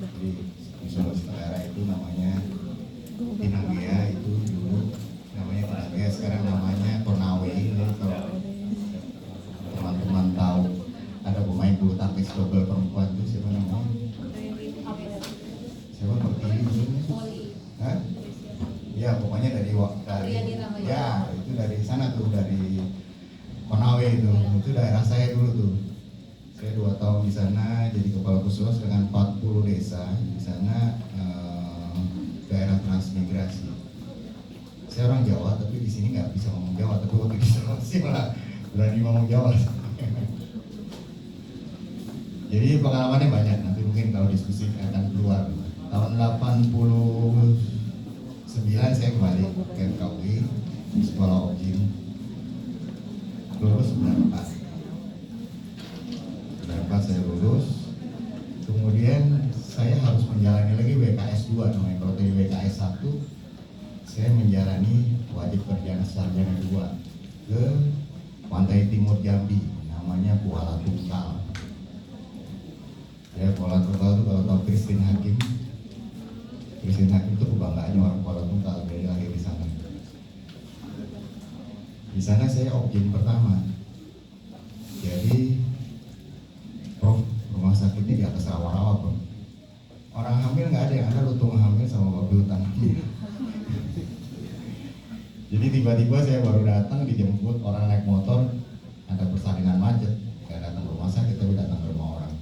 Jadi di Sulawesi Tenggara itu namanya Pinanggia, itu dulu namanya Pinanggia, sekarang namanya Konawe. Kalau teman-teman tahu ada pemain bulu tangkis double perempuan itu siapa namanya? Siapa Pertiwi itu? Hah? Ya pokoknya dari ya itu dari sana tuh, dari Konawe itu daerah saya dulu tuh. Saya 2 tahun di sana jadi kepala khusus dengan 40 desa di sana, daerah transmigrasi. Saya orang Jawa tapi di sini nggak bisa ngomong Jawa, tapi waktu di Sulawesi malah berani ngomong Jawa. Jadi pengalamannya banyak, nanti mungkin kalau diskusi akan keluar. Tahun 89 saya kembali ke FKUI di sekolah Objin, lulus 94 saya lulus. Kemudian saya harus menjalani lagi WKS 2 namanya. Kalau dari WKS 1 saya menjalani wajib kerja sarjana 2 ke pantai timur Jambi, namanya Kuala Tungkal. Ya, Kuala Tungkal itu kalau tahu Christine Hakim itu kebanggaannya orang Kuala Tungkal, dari lahir di sana. Di sana saya objin pertama. Jadi rumah sakitnya di atas rawa-rawa, bro. Orang hamil nggak ada yang ada lutung hamil sama babi hutan. Jadi tiba-tiba saya baru datang dijemput orang naik motor, ada persalinan macet, nggak datang ke rumah sakit tapi datang ke rumah orang.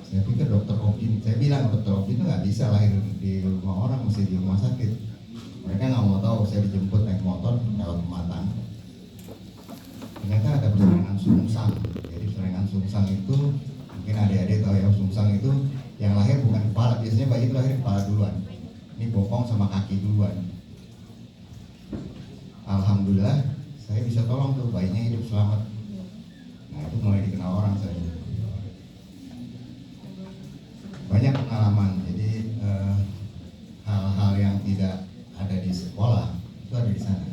Saya pikir dokter Objin, saya bilang dokter Objin itu nggak bisa lahir di rumah orang, mesti di rumah sakit. Mereka nggak mau tahu, saya dijemput naik motor lewat Pematang. Ternyata ada persalinan sungsang. Jadi persalinan sungsang itu mungkin adik-adik tahu ya, sungsang itu yang lahir bukan kepala, biasanya bayi itu lahir kepala duluan. Ini bokong sama kaki duluan. Alhamdulillah saya bisa tolong tuh, bayinya hidup selamat. Nah itu mulai dikenal orang saya. Banyak pengalaman, jadi hal-hal yang tidak ada di sekolah itu ada di sana.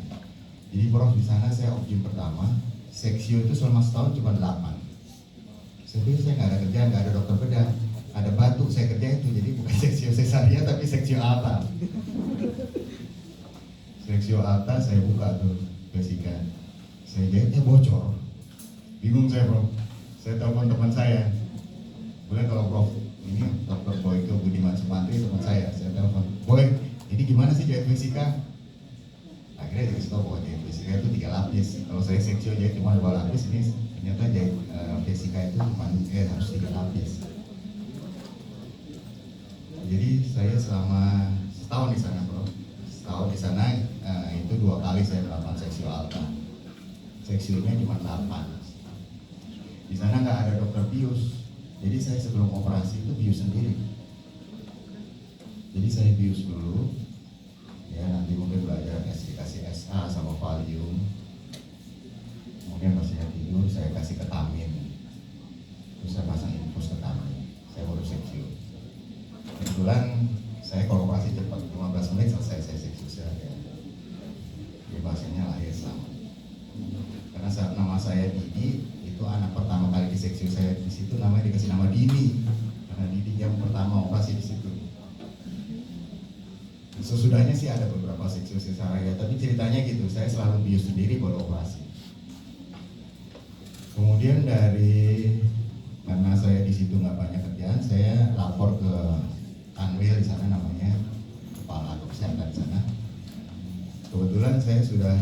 Jadi prof di sana saya objin pertama, seksio itu selama setahun cuma 8. Saya pikir saya nggak ada kerjaan, nggak ada dokter bedah, ada batuk saya kerja itu, jadi bukan seksio cesaria tapi seksio alta. Seksio alta saya buka tuh vesika, saya jahitnya bocor, bingung saya bro. Saya telepon teman saya, boleh kalau prof ini dokter Boyke Budiman Sumantri teman saya telepon, Boy ini gimana sih jahit vesika? Akhirnya dikasih tahu bahwa jahit vesika itu 3 lapis. Kalau saya seksio jahit cuma 2 lapis, ini ternyata jahit vesika itu cuma harus 3 lapis. Jadi saya selama setahun di sana bro, setahun di sana itu 2 kali saya melakukan seksio alta. Seksionya cuma 8. Di sana nggak ada dokter bius, jadi saya sebelum operasi itu bius sendiri. Jadi saya bius dulu, ya nanti mungkin belajar dikasih SA sama valium. Kemudian pas saya tidur saya kasih ketamin, terus saya pasang infus ketamin. Saya baru seksio. Kebetulan saya kalau operasi cepat, 15 menit selesai saya seksio saja. Jadi pasiennya lahir selamat. Karena saat nama saya Didi, itu anak pertama kali di seksio saya di situ namanya dikasih nama Dini, karena Didi yang pertama operasi di situ. Sesudahnya sih ada beberapa seksio cesaria, tapi ceritanya gitu, saya selalu bius sendiri baru operasi. Kemudian karena saya di situ nggak banyak kerjaan, saya lapor ke Kanwil di sana, namanya kepala kesehatan di sana. Kebetulan saya sudah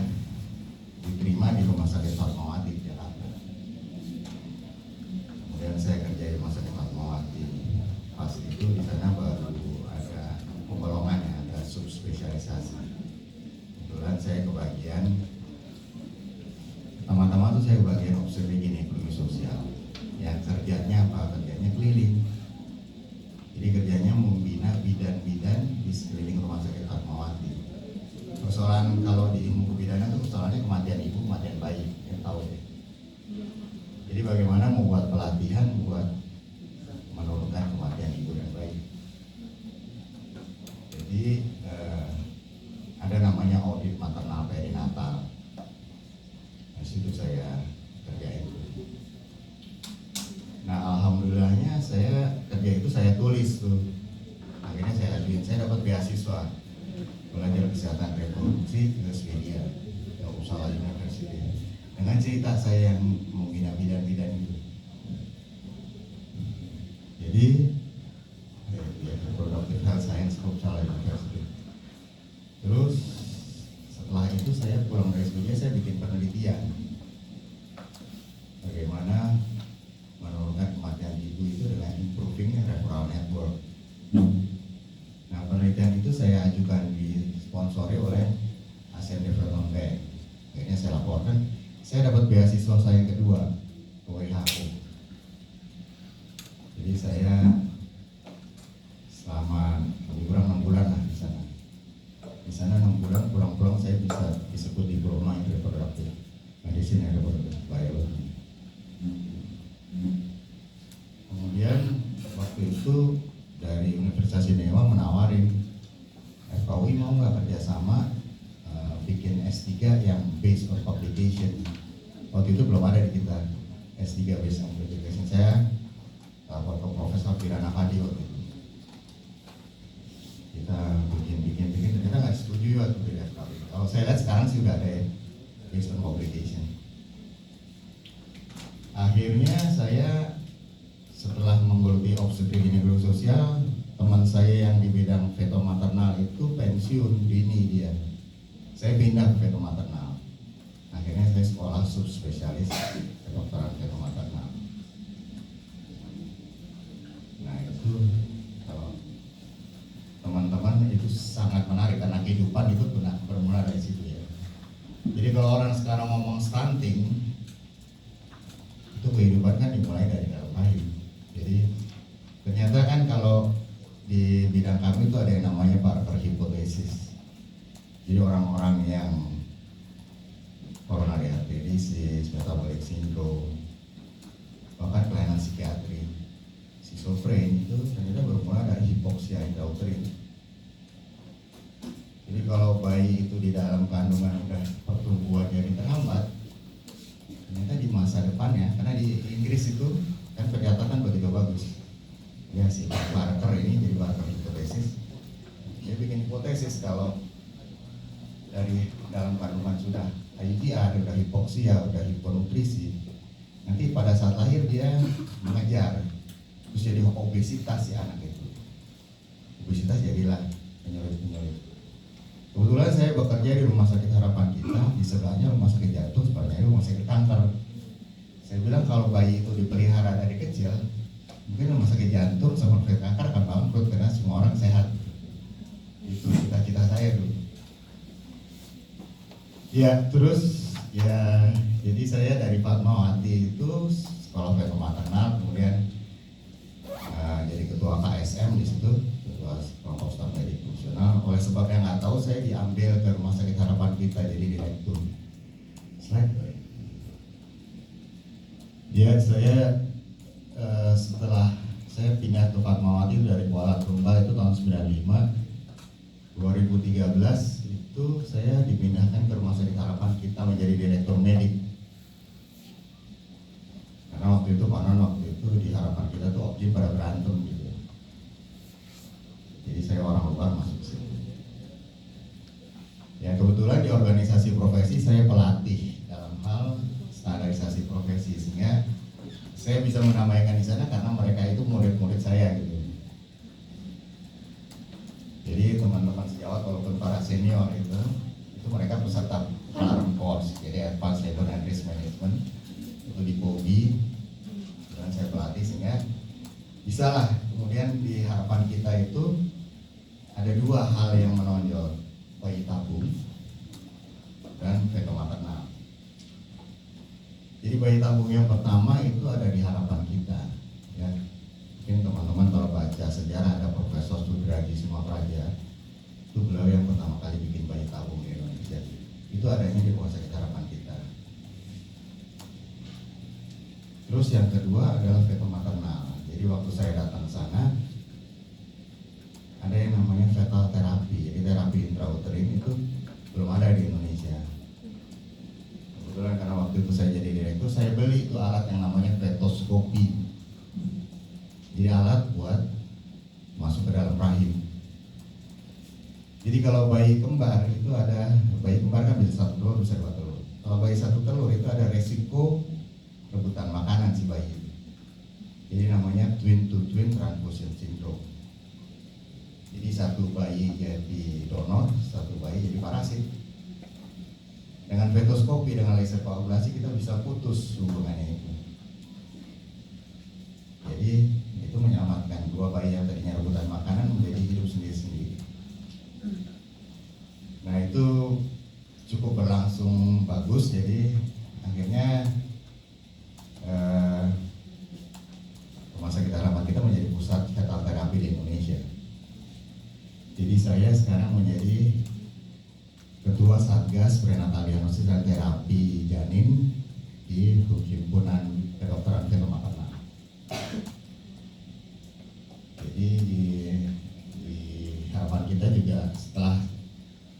diterima di Rumah Sakit Fatmawati di Jakarta. Kemudian saya kerja di Rumah Sakit Fatmawati. Pas itu di sana baru ada penggolongan ya, ada subspesialisasi. Kebetulan saya kebagian, pertama-tama tuh saya bagian obstetrik ginekologi sosial. Yang kerjanya apa? Kerjanya keliling. Jadi kerjanya membina bidan-bidan di sekeliling Rumah Sakit Fatmawati. Persoalan kalau di ilmu kebidanan itu persoalannya kematian ibu, kematian bayi, yang tahu deh. Jadi bagaimana membuat pelatihan buat menurunkan kematian ibu dan bayi. Jadi ada namanya audit maternal perinatal. Nah, situ saya kerjain. Nah alhamdulillahnya saya kerja itu saya tulis tuh beasiswa belajar kesehatan reproduksi ke Swedia, ke Uppsala University, dengan cerita saya yang membina bidan-bidan itu. Jadi Reproductive Health Science Uppsala University. Terus setelah itu saya pulang dari Swedia, saya bikin penelitian bagaimana menurunkan kematian ibu itu dengan improving referral network. Nah, penelitian itu saya ajukan disponsori oleh Asian Development Bank. Akhirnya saya laporkan, saya dapat beasiswa saya yang kedua ke WHO. Jadi saya selama lebih kurang 6 bulan lah di sana. Di sana 6 bulan, pulang-pulang saya bisa disebut diploma in reproductive medicine and reproductive biology. Kemudian waktu itu dari Universitas Jenewa menawarin, FKUI mau nggak kerjasama bikin S3 yang based on publication. Waktu itu belum ada di kita S3 based on publication. Saya lapor ke Profesor Kirana Padi waktu itu. Kita bikin, ternyata nggak setuju waktu di FKUI. Kalau saya lihat sekarang sih udah ada ya, based on publication. Akhirnya saya setelah menggeluti obstetrik ginekologi sosial, teman saya yang di bidang feto maternal itu pensiun dini dia. Saya pindah ke feto maternal. Akhirnya saya sekolah subspesialis kedokteran feto maternal. Nah itu kalau teman-teman itu sangat menarik karena kehidupan itu bermula dari situ ya. Jadi kalau orang sekarang ngomong stunting, itu kehidupan kan dimulai dari dalam bayi. Jadi ternyata kan kalau di bidang kami itu ada yang namanya Barker hipotesis. Jadi orang-orang yang coronary artery disease, metabolic syndrome, bahkan kelainan psikiatri, schizophrenia itu ternyata bermula dari hipoksia intrauterin. Jadi kalau bayi itu di dalam kandungan udah pertumbuhannya terhambat, ternyata di masa depannya, karena di Inggris itu kan pencatatan begitu bagus ya, si Barker ini jadi Barker hipotesis. Dia bikin hipotesis kalau dari dalam kandungan sudah IVR, udah hipoksia, udah hiponutrisi, nanti pada saat lahir dia mengejar, terus jadi obesitas si anak itu. Obesitas jadilah penyulit. Kebetulan saya bekerja di Rumah Sakit Harapan Kita, di sebelahnya Rumah Sakit Jantung, sebelahnya Rumah Sakit Kanker. Saya bilang kalau bayi itu dipelihara dari kecil, mungkin Rumah Sakit Jantung sama Rumah Sakit Kanker akan bangkrut karena semua orang sehat. Itu cita-cita saya dulu. Ya terus ya, jadi saya dari Fatmawati itu sekolah feto maternal, kemudian jadi ketua KSM di situ, ketua kelompok staf medik fungsional. Oleh sebab yang nggak tahu, saya diambil ke Rumah Sakit Harapan Kita jadi direktur. Slide. Ya saya setelah saya pindah ke Fatmawati dari Kuala Lumpur itu tahun 95, 2013 itu saya dipindahkan ke Rumah Sakit Harapan Kita menjadi direktur medik. Karena waktu itu di Harapan Kita tuh objek pada berantem gitu. Jadi saya orang luar masuk ke sini. Ya kebetulan di organisasi profesi saya pelatih dalam hal standarisasi profesi, sehingga saya bisa menamaikan di sana karena mereka itu murid-murid saya gitu. Jadi teman-teman sejawat walaupun para senior itu mereka peserta alarm course, jadi Advanced Labor and Risk Management itu di POGI, dan saya pelatih sehingga bisa lah. Kemudian di Harapan Kita itu ada dua hal yang menonjol, bayi tabung dan feto maternal. Jadi bayi tabung yang pertama itu ada di Harapan Kita ya. Mungkin teman-teman kalau baca sejarah ada Profesor Sudraji Sumapraja, itu beliau yang pertama kali bikin bayi tabung di Indonesia. Itu adanya di Rumah Sakit Harapan Kita. Terus yang kedua adalah feto maternal. Jadi waktu saya datang ke sana ada yang namanya fetal terapi. Jadi terapi intrauterin itu belum ada di Indonesia. Kebetulan karena waktu itu saya jadi direktur, saya beli itu alat yang namanya fetoskopi. Jadi alat buat masuk ke dalam rahim. Jadi kalau bayi kembar itu ada, bayi kembar kan bisa satu telur, bisa dua telur. Kalau bayi satu telur itu ada resiko rebutan makanan si bayi itu. Jadi namanya twin to twin transfusion syndrome. Jadi satu bayi jadi donor, satu bayi jadi parasit. Dengan fetoskopi, dengan laser koagulasi kita bisa putus hubungannya itu. Jadi itu menyelamatkan dua bayi yang tadinya rebutan makanan menjadi hidup sendiri-sendiri. Nah itu cukup berlangsung bagus, jadi akhirnya rumah sakit harapan kita menjadi pusat fetal terapi di Indonesia. Jadi saya sekarang menjadi Ketua Satgas Prenatal Diagnosis dan Terapi Janin di Himpunan Kedokteran Fetal Maternal. Jadi di harapan kita juga setelah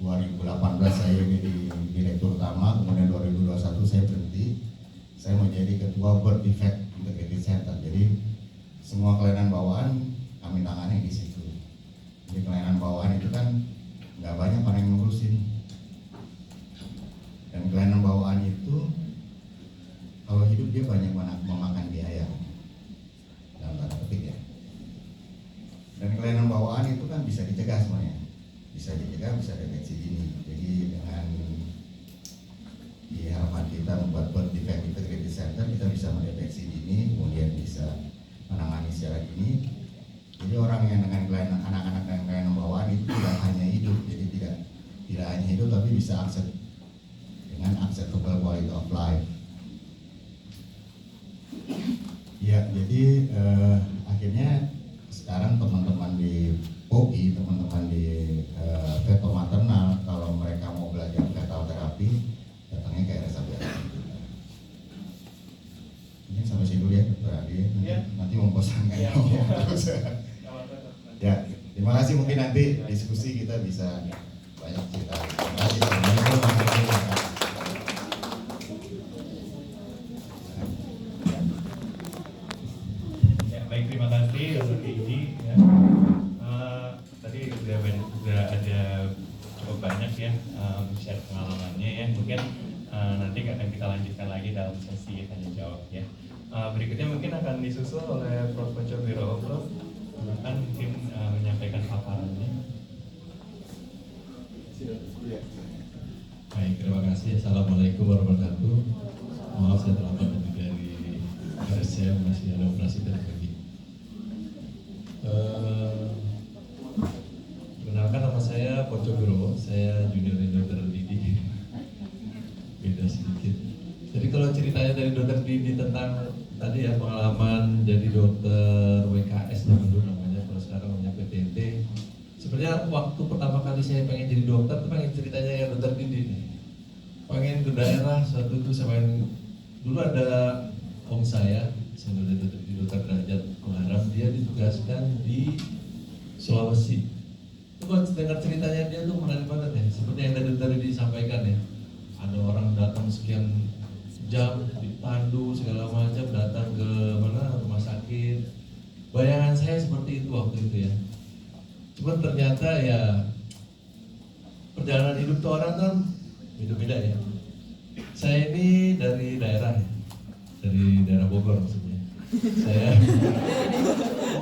2018 saya jadi direktur utama, kemudian 2021 saya berhenti. Saya menjadi ketua Birth Defect Integrated Center. Jadi semua kelainan bawaan kami tangani di situ. Jadi kelainan bawaan itu kan nggak banyak orang yang ngurusin. Dan kelainan bawaan itu kalau hidup dia banyak memakan biaya, dalam tanda petik ya. Dan kelainan bawaan itu kan bisa dicegah semuanya, bisa dicegah, bisa deteksi dini. Jadi dengan di harapan kita membuat Birth Defect Integrated Center, kita bisa mendeteksi dini, kemudian bisa menangani secara dini. Jadi orang yang dengan kelainan, anak-anak dengan kelainan bawaan itu tidak hanya hidup, jadi tidak hanya hidup tapi bisa akses dengan acceptable quality of life. Ya, jadi akhirnya sekarang teman-teman di POI, teman-teman di fetal maternal, kalau mereka mau belajar fetal terapi, datangnya ke RSABR. Ini sampai sini dulu ya, Dr. Adi. Nanti membosankan terus. Ya, terima kasih. Mungkin nanti diskusi kita bisa banyak cerita. Terima kasih. Assalamualaikum warahmatullahi wabarakatuh. Baik, terima kasih Dr. Iji. Ya. Tadi udah ada cukup banyak ya share pengalamannya ya. Mungkin nanti akan kita lanjutkan lagi dalam sesi tanya jawab ya. Berikutnya mungkin akan disusul oleh Prof. Poncowiro. Prof, silakan mungkin menyampaikan paparannya. Baik, terima kasih. Assalamualaikum warahmatullahi wabarakatuh. Maaf saya terlambat tadi dari RSCM, masih ada operasi tadi pagi. Perkenalkan, nama saya Poncowiro, saya junior dokter Didi. Beda sedikit. Jadi kalau ceritanya dari dokter Didi tentang tadi ya pengalaman jadi dokter WKS zaman dulu namanya, kalau sekarang namanya PTT. Sebenarnya waktu pertama kali saya pengen jadi dokter tuh pengen ceritanya ya dokter Didi nih. Pengen ke daerah suatu itu saya pengen, dulu ada om saya dari dokter Derajat Mengharap, dia ditugaskan di Sulawesi. Itu kalau dengar ceritanya dia tuh menarik banget ya, seperti yang tadi disampaikan ya. Ada orang datang sekian jam dipandu segala macam, datang ke mana rumah sakit. Bayangan saya seperti itu waktu itu ya. Cuman ternyata ya perjalanan hidup tuh orang kan beda-beda ya. Saya ini dari daerah ya, dari daerah Bogor maksudnya. Saya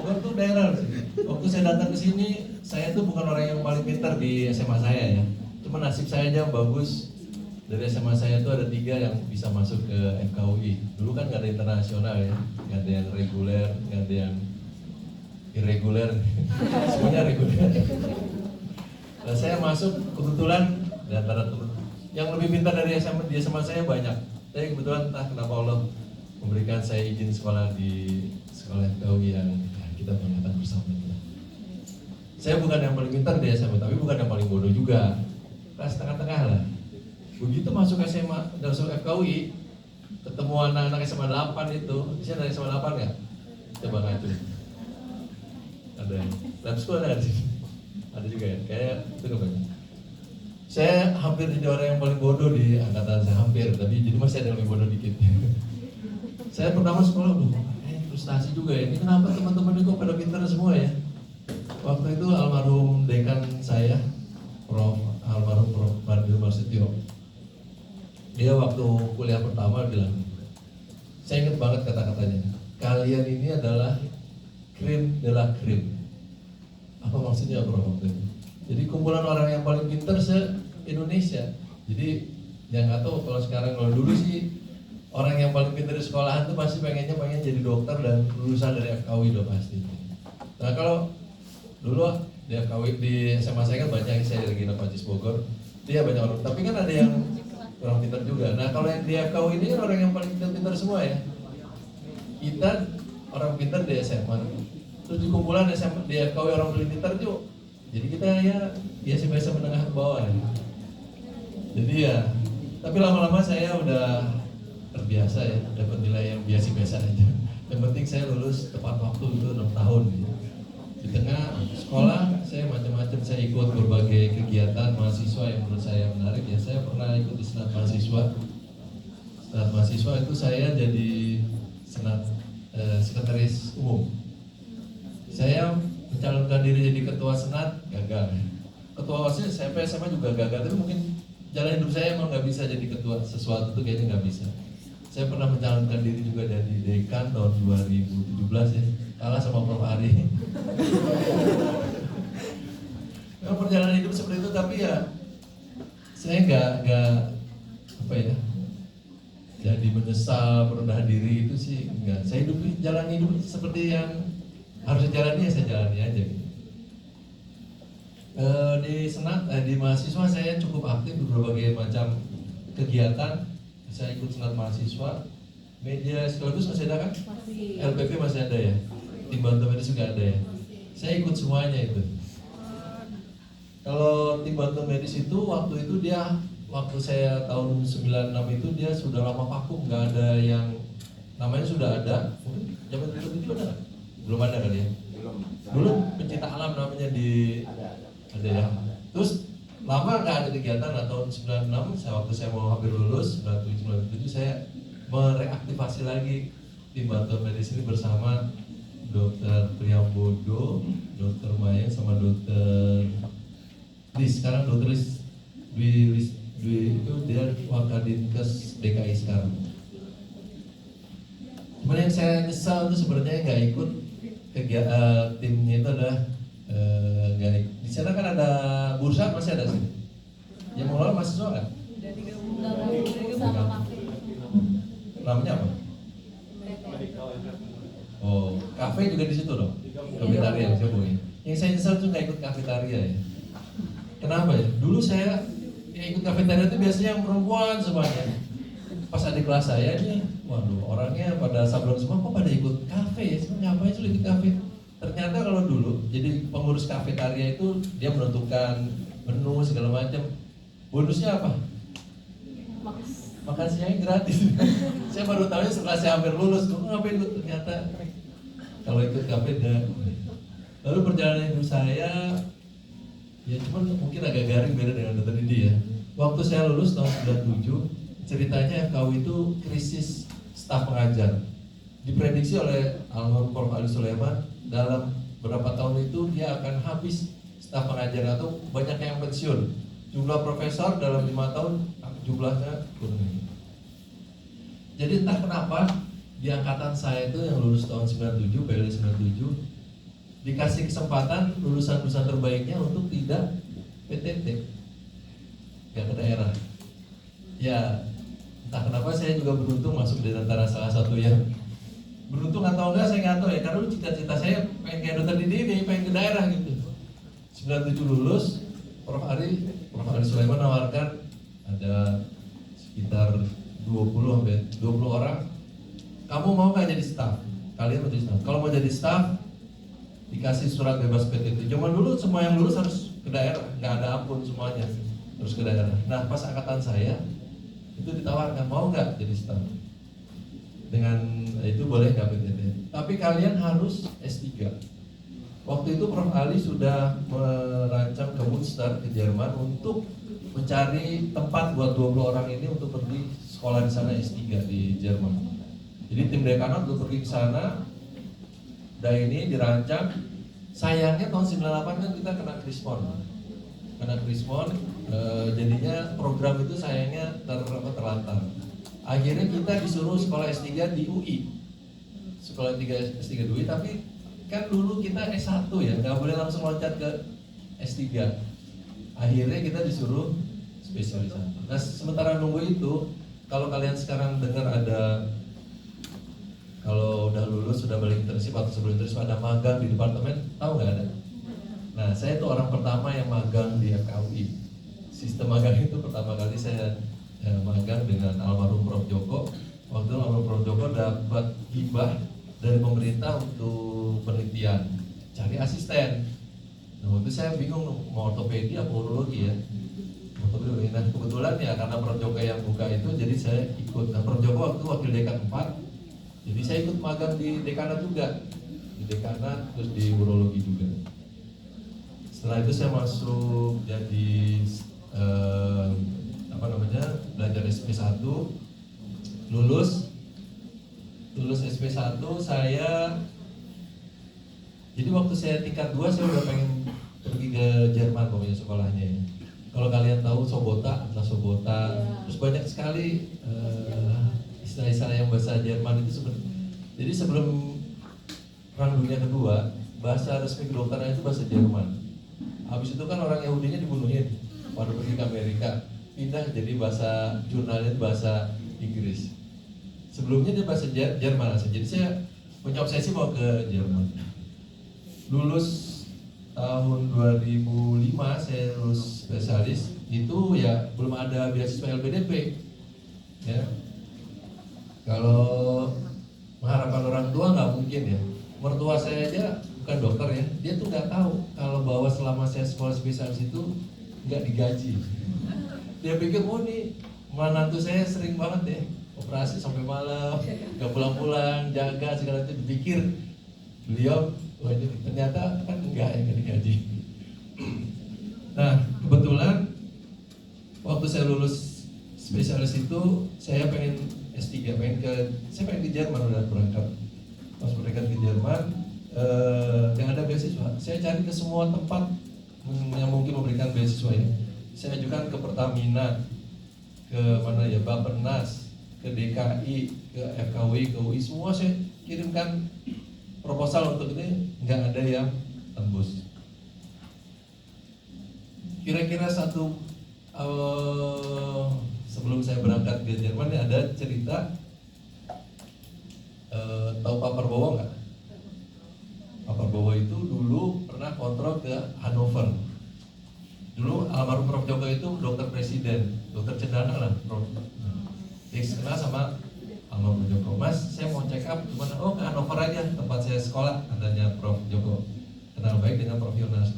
Bogor tuh daerah sih. Waktu saya datang ke sini, saya tuh bukan orang yang paling pintar di SMA saya ya. Cuma nasib saya aja bagus. Dari SMA saya tuh ada 3 yang bisa masuk ke FKUI. Dulu kan nggak ada internasional ya, nggak ada yang reguler, nggak ada yang irreguler, semuanya reguler. Nah, saya masuk kebetulan di antara teman yang lebih pintar dari SMA, di SMA saya banyak. Tapi kebetulan entah kenapa Allah memberikan saya izin sekolah di sekolah FKUI yang ya, kita banggakan bersama itu. Saya bukan yang paling pintar di SMA, tapi bukan yang paling bodoh juga. Kelas tengah-tengah lah. Begitu masuk SMA, masuk FKUI, ketemu anak-anak SMA 8 itu, bisa dari SMA 8 ya? Coba ngacu. Ada yang lab school ada di sini. Ada juga ya, kayak itu nggak banyak. Saya hampir jadi orang yang paling bodoh di angkatan saya, hampir, tapi jadi masih ada yang lebih bodoh dikit. Saya pertama sekolah, frustasi juga ya, ini kenapa teman-teman ini kok pada pintar semua ya? Waktu itu almarhum dekan saya, Prasetyo. Dia waktu kuliah pertama bilang, saya ingat banget kata-katanya, kalian ini adalah krim de la krim. Apa maksudnya bro waktu itu? Jadi kumpulan orang yang paling pintar se-Indonesia. Jadi yang nggak tahu kalau sekarang, kalau dulu sih orang yang paling pintar di sekolahan tuh pasti pengen jadi dokter dan lulusan dari FKW udah pasti. Nah kalau dulu di FKW di SMA saya kan banyak, saya dari Gina Pacis Bogor, dia banyak orang, tapi kan ada yang kurang pintar juga. Nah kalau yang di FKW ini kan orang yang paling pintar semua ya. Kita orang pintar di SMA, terus di kumpulan SMA di FKW orang paling pintar juga. Jadi kita ya biasa-biasa menengah ke bawah ya. Jadi ya, tapi lama-lama saya udah terbiasa ya, dapat nilai yang biasa-biasa aja. Yang penting saya lulus tepat waktu itu 6 tahun gitu. Di tengah sekolah saya macam-macam, saya ikut berbagai kegiatan mahasiswa yang menurut saya menarik ya. Saya pernah ikut di senat mahasiswa. Senat mahasiswa itu saya jadi senat sekretaris umum. Saya mencalonkan diri jadi ketua senat, gagal. Ketua OSIS SMP SMA juga gagal, tapi mungkin jalan hidup saya emang nggak bisa jadi ketua sesuatu tuh kayaknya nggak bisa. Saya pernah mencalonkan diri juga dari dekan tahun 2017 ya, kalah sama Prof. Ari. Memang perjalanan hidup seperti itu, tapi ya saya nggak apa ya, jadi menyesal, merendah diri itu sih enggak. Saya jalan hidup seperti yang harus dijalani ya, saya jalani aja gitu. Di senat, di mahasiswa saya cukup aktif di berbagai macam kegiatan. Saya ikut senat mahasiswa, media sekaligus masih ada kan? Masih. LPP masih ada ya? Tim bantu medis juga ada ya? Saya ikut semuanya itu. Kalau tim bantu medis itu waktu itu waktu saya tahun 96 itu dia sudah lama vakum, nggak ada yang namanya sudah ada. Mungkin zaman itu ada nggak? Belum ada kali ya? Dulu pencinta alam namanya ada ya. Terus lama nggak ada kegiatan. Nah tahun 96 waktu saya mau hampir lulus 97 saya mereaktivasi lagi tim bantuan medis ini bersama Dokter Priambodo, Dokter Maya sama Dokter Lis. Sekarang Dokter Lis Dwi itu dia Wakadinkes DKI sekarang. Cuman yang saya nyesal itu sebenarnya nggak ikut kegiatan timnya itu adalah nggak ikut. Di sana kan ada bursa, masih ada sih. Yang mengelola mahasiswa kan? Udah digabung sama kafe. Namanya apa? Oh, kafe juga di situ dong. Kafetaria, coba ya. Yang saya nyesal tuh nggak ikut kafetaria ya. Kenapa ya? Dulu saya yang ikut kafetaria itu biasanya yang perempuan semuanya. Pas ada kelas saya nih, waduh orangnya pada sablon semua, kok pada ikut kafe ya? Sebenarnya ngapain sih ikut kafe? Ternyata kalau dulu jadi pengurus kafetaria itu dia menentukan menu segala macam. Bonusnya apa? Makan siangnya gratis. Saya baru tahu setelah saya hampir lulus, kok ngapain ikut, ternyata kalau ikut kafe dah. Lalu perjalanan hidup saya ya cuman mungkin agak garing beda dengan Dokter Didi ya. Waktu saya lulus tahun 97, ceritanya FKW itu krisis staf pengajar. Diprediksi oleh almarhum Prof. Ali Sulaiman dalam beberapa tahun itu dia akan habis staf pengajar atau banyak yang pensiun. Jumlah profesor dalam 5 tahun jumlahnya turun. Jadi entah kenapa di angkatan saya itu yang lulus tahun 97, PLD 97 dikasih kesempatan lulusan-lulusan terbaiknya untuk tidak PTT, nggak ke daerah. Ya entah kenapa saya juga beruntung masuk di antara salah satu yang beruntung atau enggak saya nggak tahu ya, karena cita-cita saya pengen kayak Dokter Didi ini, pengen ke daerah gitu. 97 lulus, Prof. Ali Sulaiman nawarkan ada sekitar 20 orang, kamu mau nggak jadi staf? Kalian mau jadi staf? Kalau mau jadi staf dikasih surat bebas PTT. Zaman dulu semua yang lulus harus ke daerah, nggak ada ampun, semuanya harus ke daerah. Nah pas angkatan saya itu ditawarkan, mau nggak jadi staf? Dengan itu boleh nggak PTT? Tapi kalian harus S3. Waktu itu Prof. Ali sudah merancang ke Münster ke Jerman untuk mencari tempat buat 20 orang ini untuk pergi sekolah di sana S3 di Jerman. Jadi tim dekanat udah pergi ke sana. Dan ini dirancang, sayangnya tahun 98 kan kita kena krispon. kena krismon, jadinya program itu sayangnya terlantar. Akhirnya kita disuruh sekolah S3 di UI, sekolah S3 di UI, tapi kan dulu kita S1 ya, nggak boleh langsung loncat ke S3. Akhirnya kita disuruh spesialisasi. Nah sementara nunggu itu, kalau kalian sekarang dengar ada, kalau udah lulus sudah balik internship atau sebelum internship ada magang di departemen, tahu nggak ada? Nah saya itu orang pertama yang magang di FKUI. Sistem magang itu pertama kali saya magang dengan almarhum Prof Joko. Waktu itu almarhum Prof Joko dapat hibah dari pemerintah untuk penelitian, cari asisten. Nah waktu itu saya bingung mau ortopedi apa urologi ya. Ortopedi. Nah kebetulan ya karena Prof Joko yang buka itu, jadi saya ikut. Nah Prof Joko waktu wakil dekan 4, jadi saya ikut magang di dekanat juga, di dekanat terus di urologi juga. Setelah itu saya masuk jadi belajar SP1, lulus SP1 saya. Jadi waktu saya tingkat 2 saya udah pengen pergi ke Jerman pokoknya sekolahnya ya. Kalau kalian tahu Sobota, Atlas Sobota, terus banyak sekali istilah-istilah yang bahasa Jerman itu jadi sebelum Perang Dunia Kedua, bahasa resmi kedokteran itu bahasa Jerman. Habis itu kan orang Yahudinya dibunuhin, pada pergi ke Amerika, pindah jadi bahasa jurnalnya itu bahasa Inggris. Sebelumnya dia bahasa Jerman asli. Jadi saya punya obsesi mau ke Jerman. Lulus tahun 2005 saya lulus spesialis, itu ya belum ada beasiswa LPDP. Ya. Kalau mengharapkan orang tua nggak mungkin ya. Mertua saya aja bukan dokter ya, dia tuh nggak tahu kalau bahwa selama saya sekolah spesialis itu nggak digaji. Dia pikir oh nih menantu saya sering banget ya operasi sampai malam, nggak pulang-pulang, jaga segala itu. Dipikir beliau wah ini ternyata kan enggak ya, nggak digaji. Nah kebetulan waktu saya lulus spesialis itu saya pengen S3, saya pengen ke Jerman, udah berangkat. Pas berangkat ke Jerman, nggak ada beasiswa. Saya cari ke semua tempat yang mungkin memberikan beasiswa ini. Saya ajukan ke Pertamina, ke mana ya, Bappenas, ke DKI, ke FKUI, ke UI, semua saya kirimkan proposal untuk ini, nggak ada yang tembus. Kira-kira sebelum saya berangkat ke Jerman ini ada cerita, tahu Pak Prabowo nggak? Pak Prabowo itu dulu pernah kontrol ke Hannover. Dulu almarhum Prof Joko itu dokter presiden, dokter cendana lah, Prof. Dia kenal sama almarhum Joko. Mas, saya mau check up gimana? Oh ke Hannover aja, tempat saya sekolah, katanya Prof Joko. Kenal baik dengan Prof Yonas.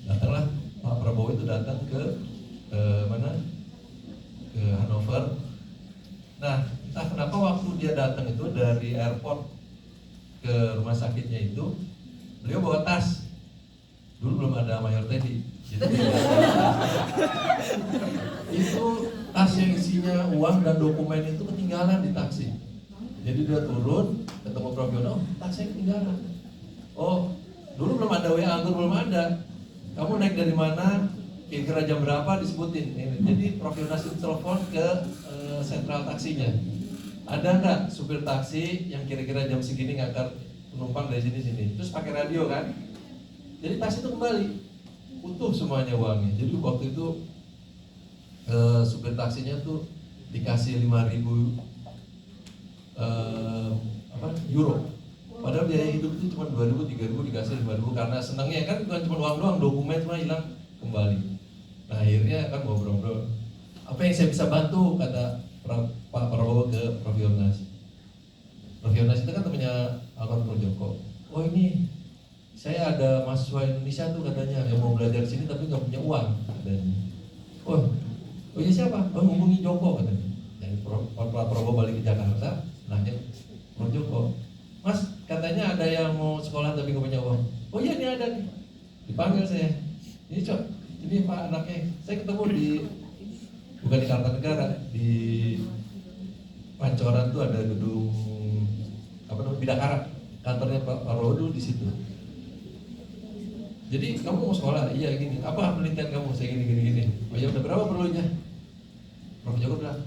Datanglah Pak Prabowo itu datang ke mana? Ke Hannover. Nah, entah kenapa waktu dia datang itu dari airport ke rumah sakitnya itu, beliau bawa tas. Dulu belum ada Mayor Teddy. Itu tas yang isinya uang dan dokumen itu ketinggalan di taksi. Jadi dia turun, ketemu Prof Yono, tasnya ketinggalan. Oh, dulu belum ada WA Anggur, belum ada. Kamu naik dari mana? Kira-kira jam berapa disebutin. Jadi Prof Yonas itu telepon ke sentral taksinya. Ada nggak supir taksi yang kira-kira jam segini ngangkat penumpang dari sini? Terus pakai radio kan? Jadi tas itu kembali, utuh semuanya uangnya. Jadi waktu itu supir taksinya tuh dikasih 5.000 euro. Padahal biaya hidup itu cuma 2.000, 3.000, dikasih 5.000 karena senangnya kan, bukan cuma uang doang, dokumen semua hilang kembali. Nah akhirnya kan ngobrol-ngobrol, apa yang saya bisa bantu, kata Pak Prabowo ke Prof Yonas. Prof Yonas itu kan temannya almarhum Prof Joko. Oh ini saya ada mahasiswa Indonesia tuh katanya yang mau belajar sini tapi nggak punya uang katanya. Oh iya siapa? Oh hubungi Joko katanya. Dan Pak Prabowo balik ke Jakarta, nanya Prof Joko, Mas katanya ada yang mau sekolah tapi nggak punya uang. Oh iya ini ada nih. Dipanggil saya. Ini cok, ini Pak anaknya. Saya ketemu di bukan di Kartanegara, di Pancoran tuh ada gedung apa namanya Bidakara, kantornya Pak Prabowo dulu di situ. Jadi kamu mau sekolah? Iya gini. Apa penelitian kamu? Saya gini. Oh ya udah, berapa perlunya? Prof Joko bilang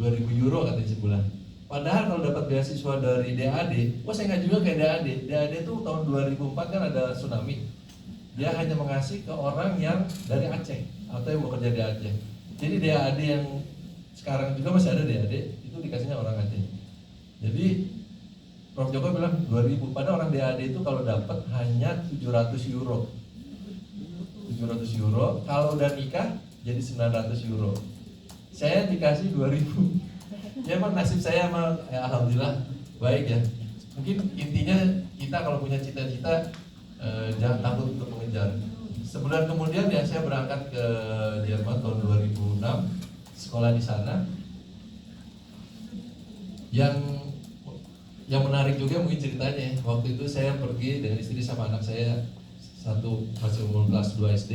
2.000 euro katanya sebulan. Padahal kalau dapat beasiswa dari DAD, wah saya nggak juga kayak DAD. DAD itu tahun 2004 kan ada tsunami. Dia hanya mengasih ke orang yang dari Aceh atau yang bekerja di Aceh. Jadi DAD yang sekarang juga masih ada DAD, itu dikasihnya orang Aceh. Jadi Prof Joko bilang 2.000, padahal orang DAD itu kalau dapat hanya 700 euro. 700 euro, kalau udah nikah jadi 900 euro. Saya dikasih 2.000. Ya emang nasib saya emang ya, alhamdulillah baik ya. Mungkin intinya kita kalau punya cita-cita jangan takut untuk mengejar. Sebulan kemudian ya saya berangkat ke Jerman tahun 2006, sekolah di sana. Yang menarik juga mungkin ceritanya, waktu itu saya pergi dengan istri sama anak saya, satu masih umur kelas 2 SD.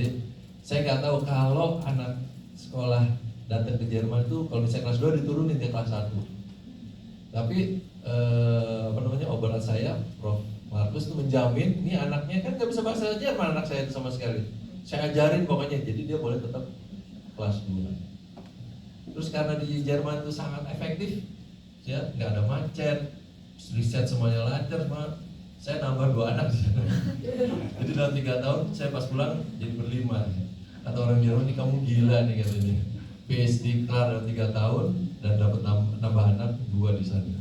Saya nggak tahu kalau anak sekolah datang ke Jerman itu kalau misalnya kelas 2 diturunin ke kelas 1. Tapi obrolan saya, Prof Markus itu menjamin, ini anaknya kan nggak bisa bahasa Jerman anak saya itu sama sekali. Saya ajarin pokoknya, jadi dia boleh tetap kelas 2. Terus karena di Jerman itu sangat efektif, ya nggak ada macet, riset semuanya lancar, saya nambah 2 anak di sana. Jadi dalam 3 tahun saya pas pulang jadi berlima. Kata orang Jerman, ini kamu gila nih katanya. PhD kelar dalam 3 tahun dan dapat nambah anak 2 di sana.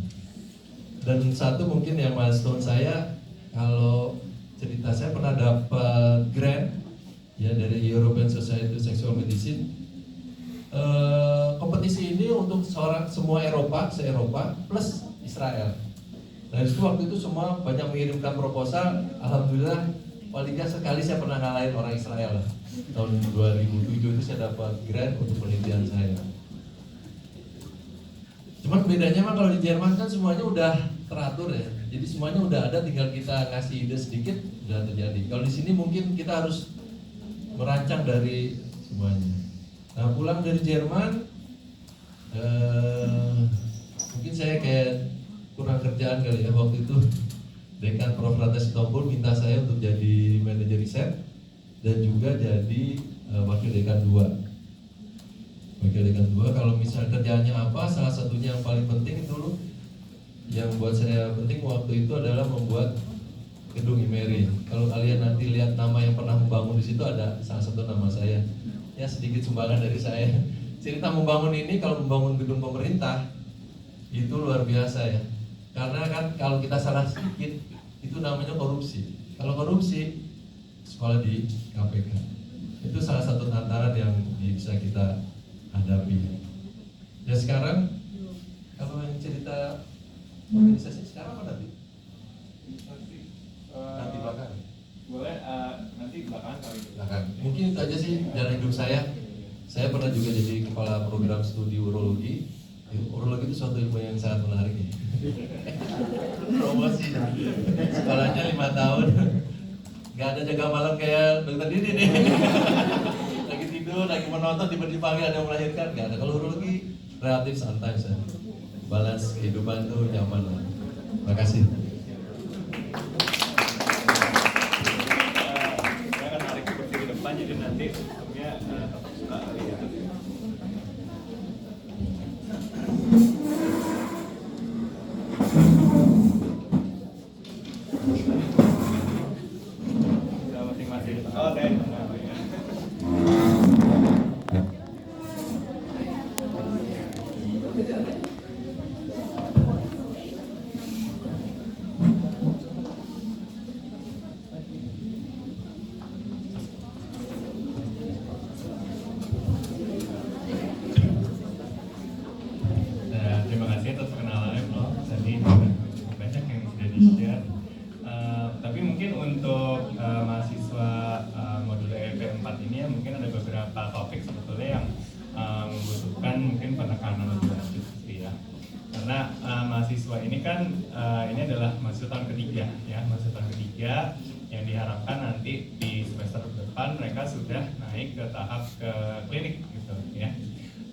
Dan satu mungkin yang milestone saya, kalau cerita saya pernah dapat grant ya dari European Society of Sexual Medicine. Kompetisi ini untuk semua Eropa, se-Eropa plus Israel. Nah itu waktu itu semua banyak mengirimkan proposal. Alhamdulillah paling nggak sekali saya pernah ngalahin orang Israel. Tahun 2007 itu saya dapat grant untuk penelitian saya. Cuman bedanya mah kalau di Jerman kan semuanya udah teratur ya. Jadi semuanya udah ada, tinggal kita ngasih ide sedikit udah terjadi. Kalau di sini mungkin kita harus merancang dari semuanya. Nah pulang dari Jerman, mungkin saya kayak kurang kerjaan kali ya. Waktu itu Dekan Prof. Rata Sitompul minta saya untuk jadi manajer riset dan juga jadi wakil dekan 2. Wakil dekan 2, kalau misalnya kerjaannya apa, salah satunya yang paling penting dulu, yang buat saya penting waktu itu adalah membuat gedung IMERI. Kalau kalian nanti lihat nama yang pernah membangun di situ, ada salah satu nama saya. Ya sedikit sumbangan dari saya. Cerita membangun ini, kalau membangun gedung pemerintah itu luar biasa ya. Karena kan kalau kita salah sedikit itu namanya korupsi. Kalau korupsi, sekolah di KPK. Itu salah satu tantangan yang bisa kita hadapi. Ya sekarang kalau yang cerita organisasi sekarang apa nanti? Nanti belakangan. Boleh nanti belakangan kali itu. Belakangan. Mungkin itu aja sih jalan hidup saya. Saya pernah juga jadi kepala program studi urologi. Urologi itu suatu ilmu yang sangat menarik ya. Promosi sekolahnya 5 tahun. Gak ada jaga malam kayak dokter Didi nih. Lagi tidur, lagi menonton, tiba-tiba dipanggil ada yang melahirkan. Gak ada. Kalau urologi relatif santai saya. Balance kehidupan tuh nyaman lah. Makasih. Saya akan tarik seperti ke depan, jadi nanti hukumnya tetap suka kali ya. Masing-masing. Oke. Terima kasih atas perkenalannya, Prof. Tadi banyak yang sudah di-share. Tapi mungkin untuk mahasiswa modul EEP 4 ini ya, mungkin ada beberapa topik sebetulnya yang membutuhkan mungkin penekanan lebih lanjut gitu ya. Karena mahasiswa ini kan ini adalah mahasiswa tahun ketiga ya, mahasiswa tahun ketiga yang diharapkan nanti di semester depan mereka sudah naik ke tahap ke klinik gitu ya.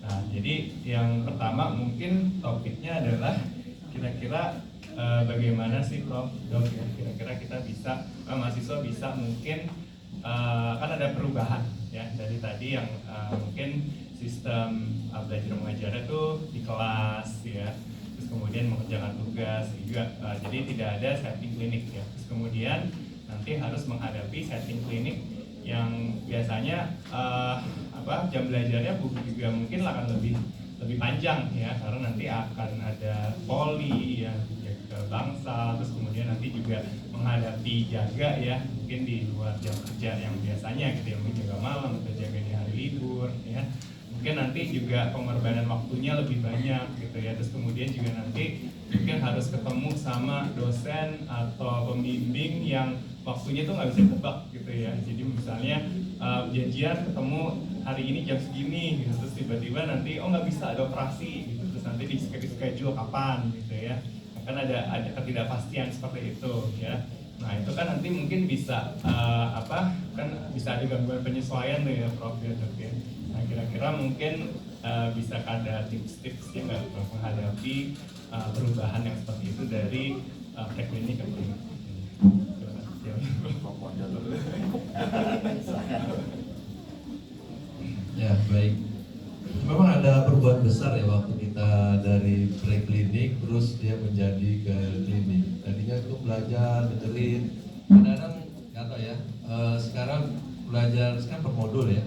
Nah, jadi yang pertama mungkin topiknya adalah kira-kira bagaimana sih Prof, dok ya, kira-kira kita bisa mahasiswa bisa mungkin kan ada perubahan ya dari tadi yang mungkin sistem belajar mengajarnya tuh di kelas ya, terus kemudian mengerjakan tugas juga, jadi tidak ada setting klinik ya, terus kemudian nanti harus menghadapi setting klinik yang biasanya jam belajarnya juga mungkin akan lebih panjang ya, karena nanti akan ada poli ya, ke bangsa, terus kemudian nanti juga menghadapi jaga ya, mungkin di luar jam kerja yang biasanya gitu ya, mungkin jaga malam atau jaga di hari libur ya, mungkin nanti juga pengorbanan waktunya lebih banyak gitu ya, terus kemudian juga nanti mungkin harus ketemu sama dosen atau pembimbing yang waktunya tuh nggak bisa ditebak gitu ya, jadi misalnya janjian ketemu hari ini jam segini gitu, terus tiba-tiba nanti nggak bisa, ada operasi gitu, terus nanti di schedule kapan gitu ya, kan ada ketidakpastian seperti itu ya. Nah itu kan nanti mungkin bisa kan bisa ada gangguan penyesuaian tuh ya Prof ya, Dok ya. Nah kira-kira mungkin bisa ada tips-tips yang nggak menghadapi perubahan yang seperti itu dari preklinik ke klinik. Ya baik. Memang ada perubahan besar ya waktu kita dari preklinik terus dia menjadi ke klinik. Tadinya itu belajar dengerin, kadang-kadang nggak tahu ya. Sekarang belajar sekarang per modul ya.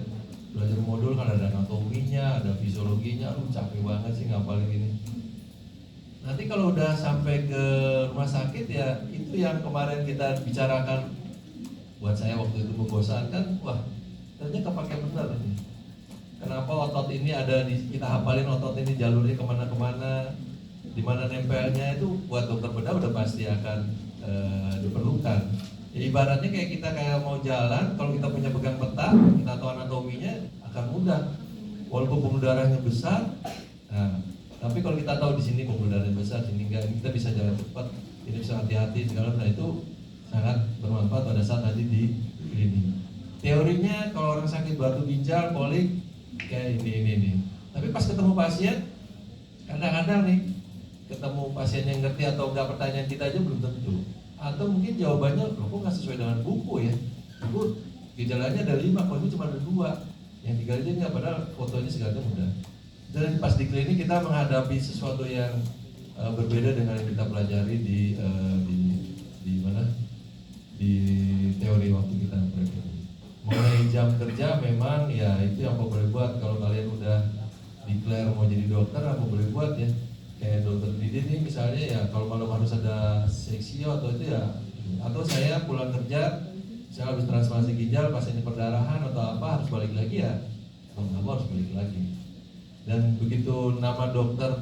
Belajar modul kan ada anatominya, ada fisiologinya, capek banget sih ngapalin ini. Nanti kalau udah sampai ke rumah sakit ya itu yang kemarin kita bicarakan, buat saya waktu itu membosankan. Wah, ternyata kepake benar nih. Kenapa otot ini ada di, kita hafalin otot ini jalurnya kemana-kemana, di mana nempelnya, itu buat dokter bedah udah pasti akan diperlukan. Ya, ibaratnya kayak kita mau jalan, kalau kita punya pegang peta, kita tahu anatominya akan mudah. Walaupun pembuluh darahnya besar, nah, tapi kalau kita tahu di sini pembuluh darahnya besar, sini enggak, kita bisa jalan cepat, ini bisa hati-hati segala. Nah itu sangat bermanfaat pada saat nanti di klinik. Teorinya kalau orang sakit batu ginjal, kolik, kayak ini. Tapi pas ketemu pasien, kadang-kadang nih ketemu pasien yang ngerti atau enggak pertanyaan kita aja belum tentu. Atau mungkin jawabannya, loh kok nggak sesuai dengan buku ya? Buku gejalanya ada 5, kok ini cuma ada 2. Yang 3 aja nggak, padahal fotonya segalanya mudah. Dan pas di klinik kita menghadapi sesuatu yang berbeda dengan yang kita pelajari di mana? Di teori waktu kita praktek. Mulai jam kerja memang ya itu yang boleh buat. Kalau kalian udah declare mau jadi dokter, apa boleh buat ya. Kayak dokter Didi nih misalnya ya, kalau malam harus ada seksio atau itu ya, atau saya pulang kerja, saya habis transplantasi ginjal, pasiennya perdarahan atau apa, harus balik lagi ya, harus balik lagi. Dan begitu nama dokter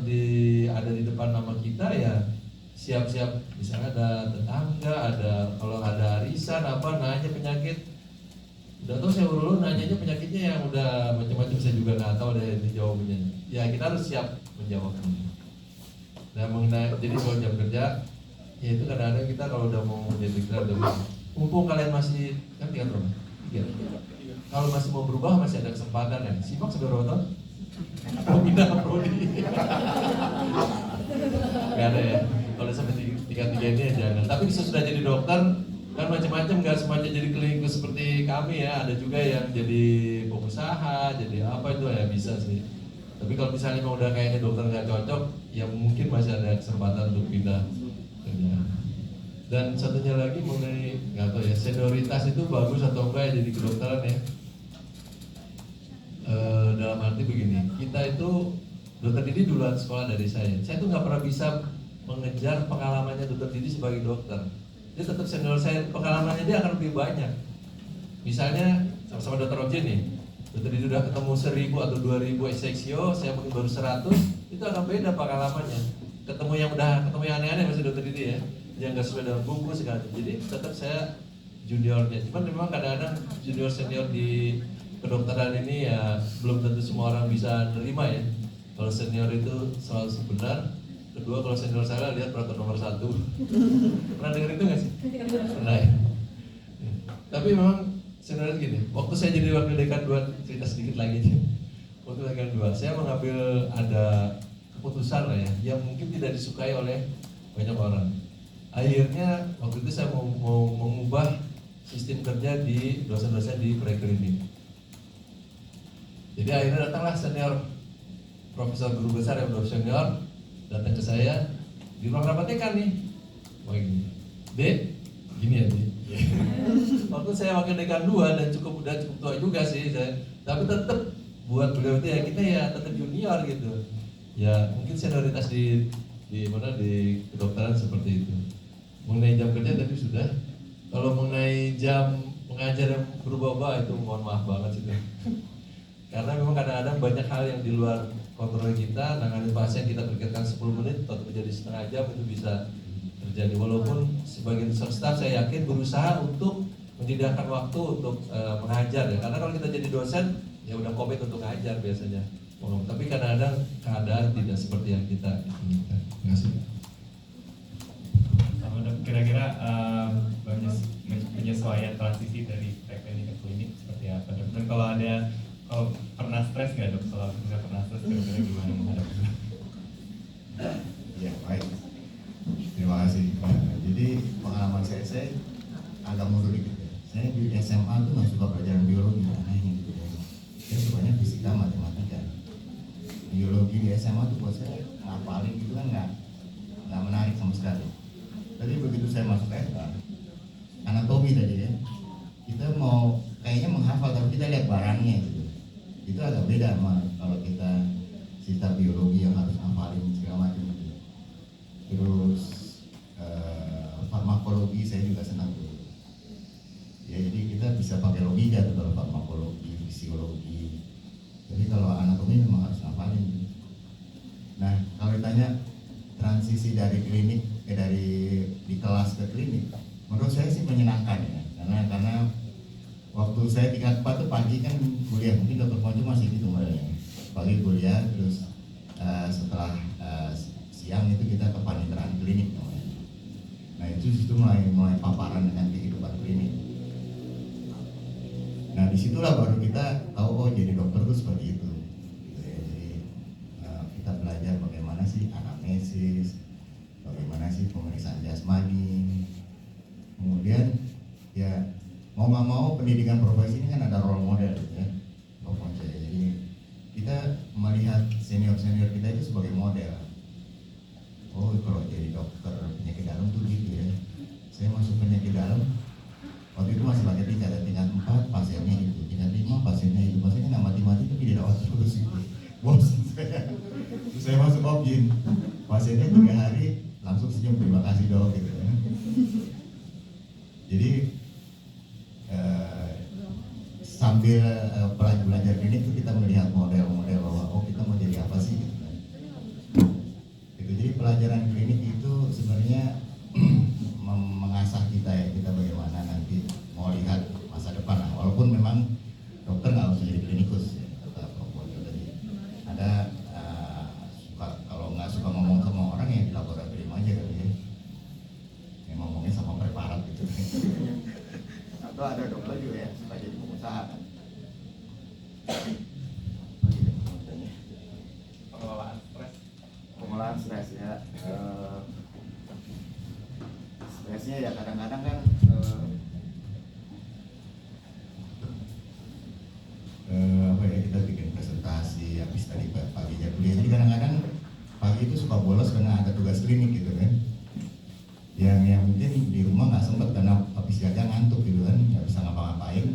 ada di depan nama kita ya, siap-siap. Misalnya ada tetangga, kalau ada arisan apa, nanya penyakit. Udah tahu saya urut nanyanya penyakitnya yang udah macam-macam, saya juga nggak tahu deh dijawabnya. Ya kita harus siap menjawabnya. Nah mengenai jadi soal jam kerja, ya itu kadang-kadang kita kalau udah mau jadi dokter, mumpung kalian masih kan 3 tahun, 3. Kalau masih mau berubah masih ada kesempatan ya. Simak sudah berapa tahun? Mau pindah ke prodi? Gak ada ya. Kalau sampai 3 ini ya jangan. Tapi bisa sudah jadi dokter kan macam-macam, nggak semuanya jadi klinikus seperti kami ya. Ada juga yang jadi pengusaha, jadi apa itu ya bisa sih. Tapi kalau misalnya mau udah kayaknya dokter nggak cocok, ya mungkin masih ada kesempatan untuk pindah kerja. Dan satunya lagi mengenai nggak tahu ya, senioritas itu bagus atau enggak ya jadi kedokteran ya. Dalam arti begini, kita itu dokter Didi duluan sekolah dari saya. Saya tuh nggak pernah bisa mengejar pengalamannya dokter Didi sebagai dokter. Dia tetap senior saya, pengalamannya dia akan lebih banyak. Misalnya sama-sama dokter Ojen nih. Dokter Didi udah ketemu 1000 atau 2000 seksio, saya mungkin baru 100, itu akan beda pengalamannya. Ketemu yang aneh-aneh masih dokter Didi ya, yang nggak sesuai dengan buku segala. Jadi tetap saya juniornya. Cuman memang kadang-kadang junior senior di kedokteran ini ya belum tentu semua orang bisa nerima ya. Kalau senior itu selalu benar. Kedua, kalau senior saya lihat peraturan nomor 1. Pernah dengar itu nggak sih? Pernah ya. Tapi memang sebenarnya gini, waktu saya jadi wakil dekan 2, cerita sedikit lagi nih. Waktu dekan 2, saya mengambil ada keputusan lah ya, yang mungkin tidak disukai oleh banyak orang. Akhirnya waktu itu saya mau mengubah sistem kerja di dosen-dosen di preklinik. Jadi akhirnya datanglah senior profesor guru besar yang udah senior datang ke saya di ruang rapat dekan nih. Wah gini, Dek, gini ya Dek. Waktu saya wakil dekan 2 dan udah cukup tua juga sih saya, tapi tetap buat beliau itu ya kita ya tetap junior gitu. Ya mungkin senioritas di mana di kedokteran seperti itu. Mengenai jam kerja tadi sudah. Kalau mengenai jam mengajar yang berubah-ubah itu mohon maaf banget sih. Karena memang kadang-kadang banyak hal yang di luar kontrol kita. Nangani pasien kita pikirkan 10 menit atau menjadi setengah jam itu bisa terjadi. Walaupun sebagian besar staf saya yakin berusaha untuk menyediakan waktu untuk mengajar ya. Karena kalau kita jadi dosen ya udah komit untuk ngajar biasanya. Tapi kadang-kadang keadaan tidak seperti yang kita inginkan. Terima kasih. Sama dok, kira-kira penyesuaian transisi dari preklinik ke klinik seperti apa dok? Dan kalau pernah stres nggak dok? Kalau nggak pernah stres, kira-kira gimana menghadapinya? Ya baik, terima kasih. Jadi pengalaman saya agak mundur dikit ya. Saya di SMA tuh nggak suka pelajaran biologi, anehnya gitu ya. Saya sukanya fisika, matematika. Biologi di SMA tuh buat saya ngapalin gitu kan nggak menarik sama sekali. Tapi begitu saya masuk FK, anatomi tadi ya, kita mau kayaknya menghafal tapi kita lihat barangnya gitu. Itu agak beda sama kalau kita sisa biologi yang harus hafalin segala macam gitu. Terus farmakologi saya juga senang tuh. Ya jadi kita bisa pakai logika tuh kalau farmakologi, fisiologi. Jadi kalau anatomi memang harus ngapalin gitu. Nah kalau ditanya transisi dari klinik dari di kelas ke klinik, menurut saya sih menyenangkan ya, karena waktu saya tingkat 4 tuh pagi kan kuliah, mungkin dokter Ponco masih gitu modelnya, pagi kuliah terus setelah siang itu kita ke panitiaan klinik namanya. Nah itu mulai paparan dengan kehidupan klinik. Nah disitulah baru kita tahu oh jadi dokter tuh seperti itu. Gitu ya. Jadi kita belajar bagaimana sih anamnesis, bagaimana sih pemeriksaan jasmani, kemudian ya mau nggak mau pendidikan profesi ini kan ada role model gitu ya, jadi kita melihat senior kita itu sebagai model. Oh kalau jadi dokter penyakit dalam tuh gitu ya, saya masuk penyakit dalam waktu itu masih pakai tingkat 4 pasiennya itu, tingkat 5 pasiennya itu, pasiennya nggak mati-mati tapi dirawat terus itu. Bos saya masuk objin, pasiennya 3 hari langsung senyum terima kasih dok gitu ya. Jadi sambil belajar klinik itu kita melihat model-model bahwa oh kita mau jadi apa sih gitu kan. Gitu. Jadi pelajaran klinik itu sebenarnya mengasah kita ya, kita bagaimana nanti mau lihat masa depan. Nah, walaupun memang dokter nggak harus jadi klinikus ya, kata Prof. Boyo tadi. Ada kalau nggak suka ngomong sama orang ya di laboratorium aja kali ya. Yang ngomongnya sama preparat gitu. Atau ada dokter juga ya suka jadi pengusaha kan. Pengelolaan stres ya. Stresnya ya kadang-kadang kan apa ya, kita bikin presentasi habis tadi pagi jam kuliah, jadi kadang-kadang pagi itu suka bolos karena ada tugas klinik gitu kan, yang mungkin di rumah nggak sempet karena habis jaga ngantuk gitu kan, nggak bisa ngapa-ngapain.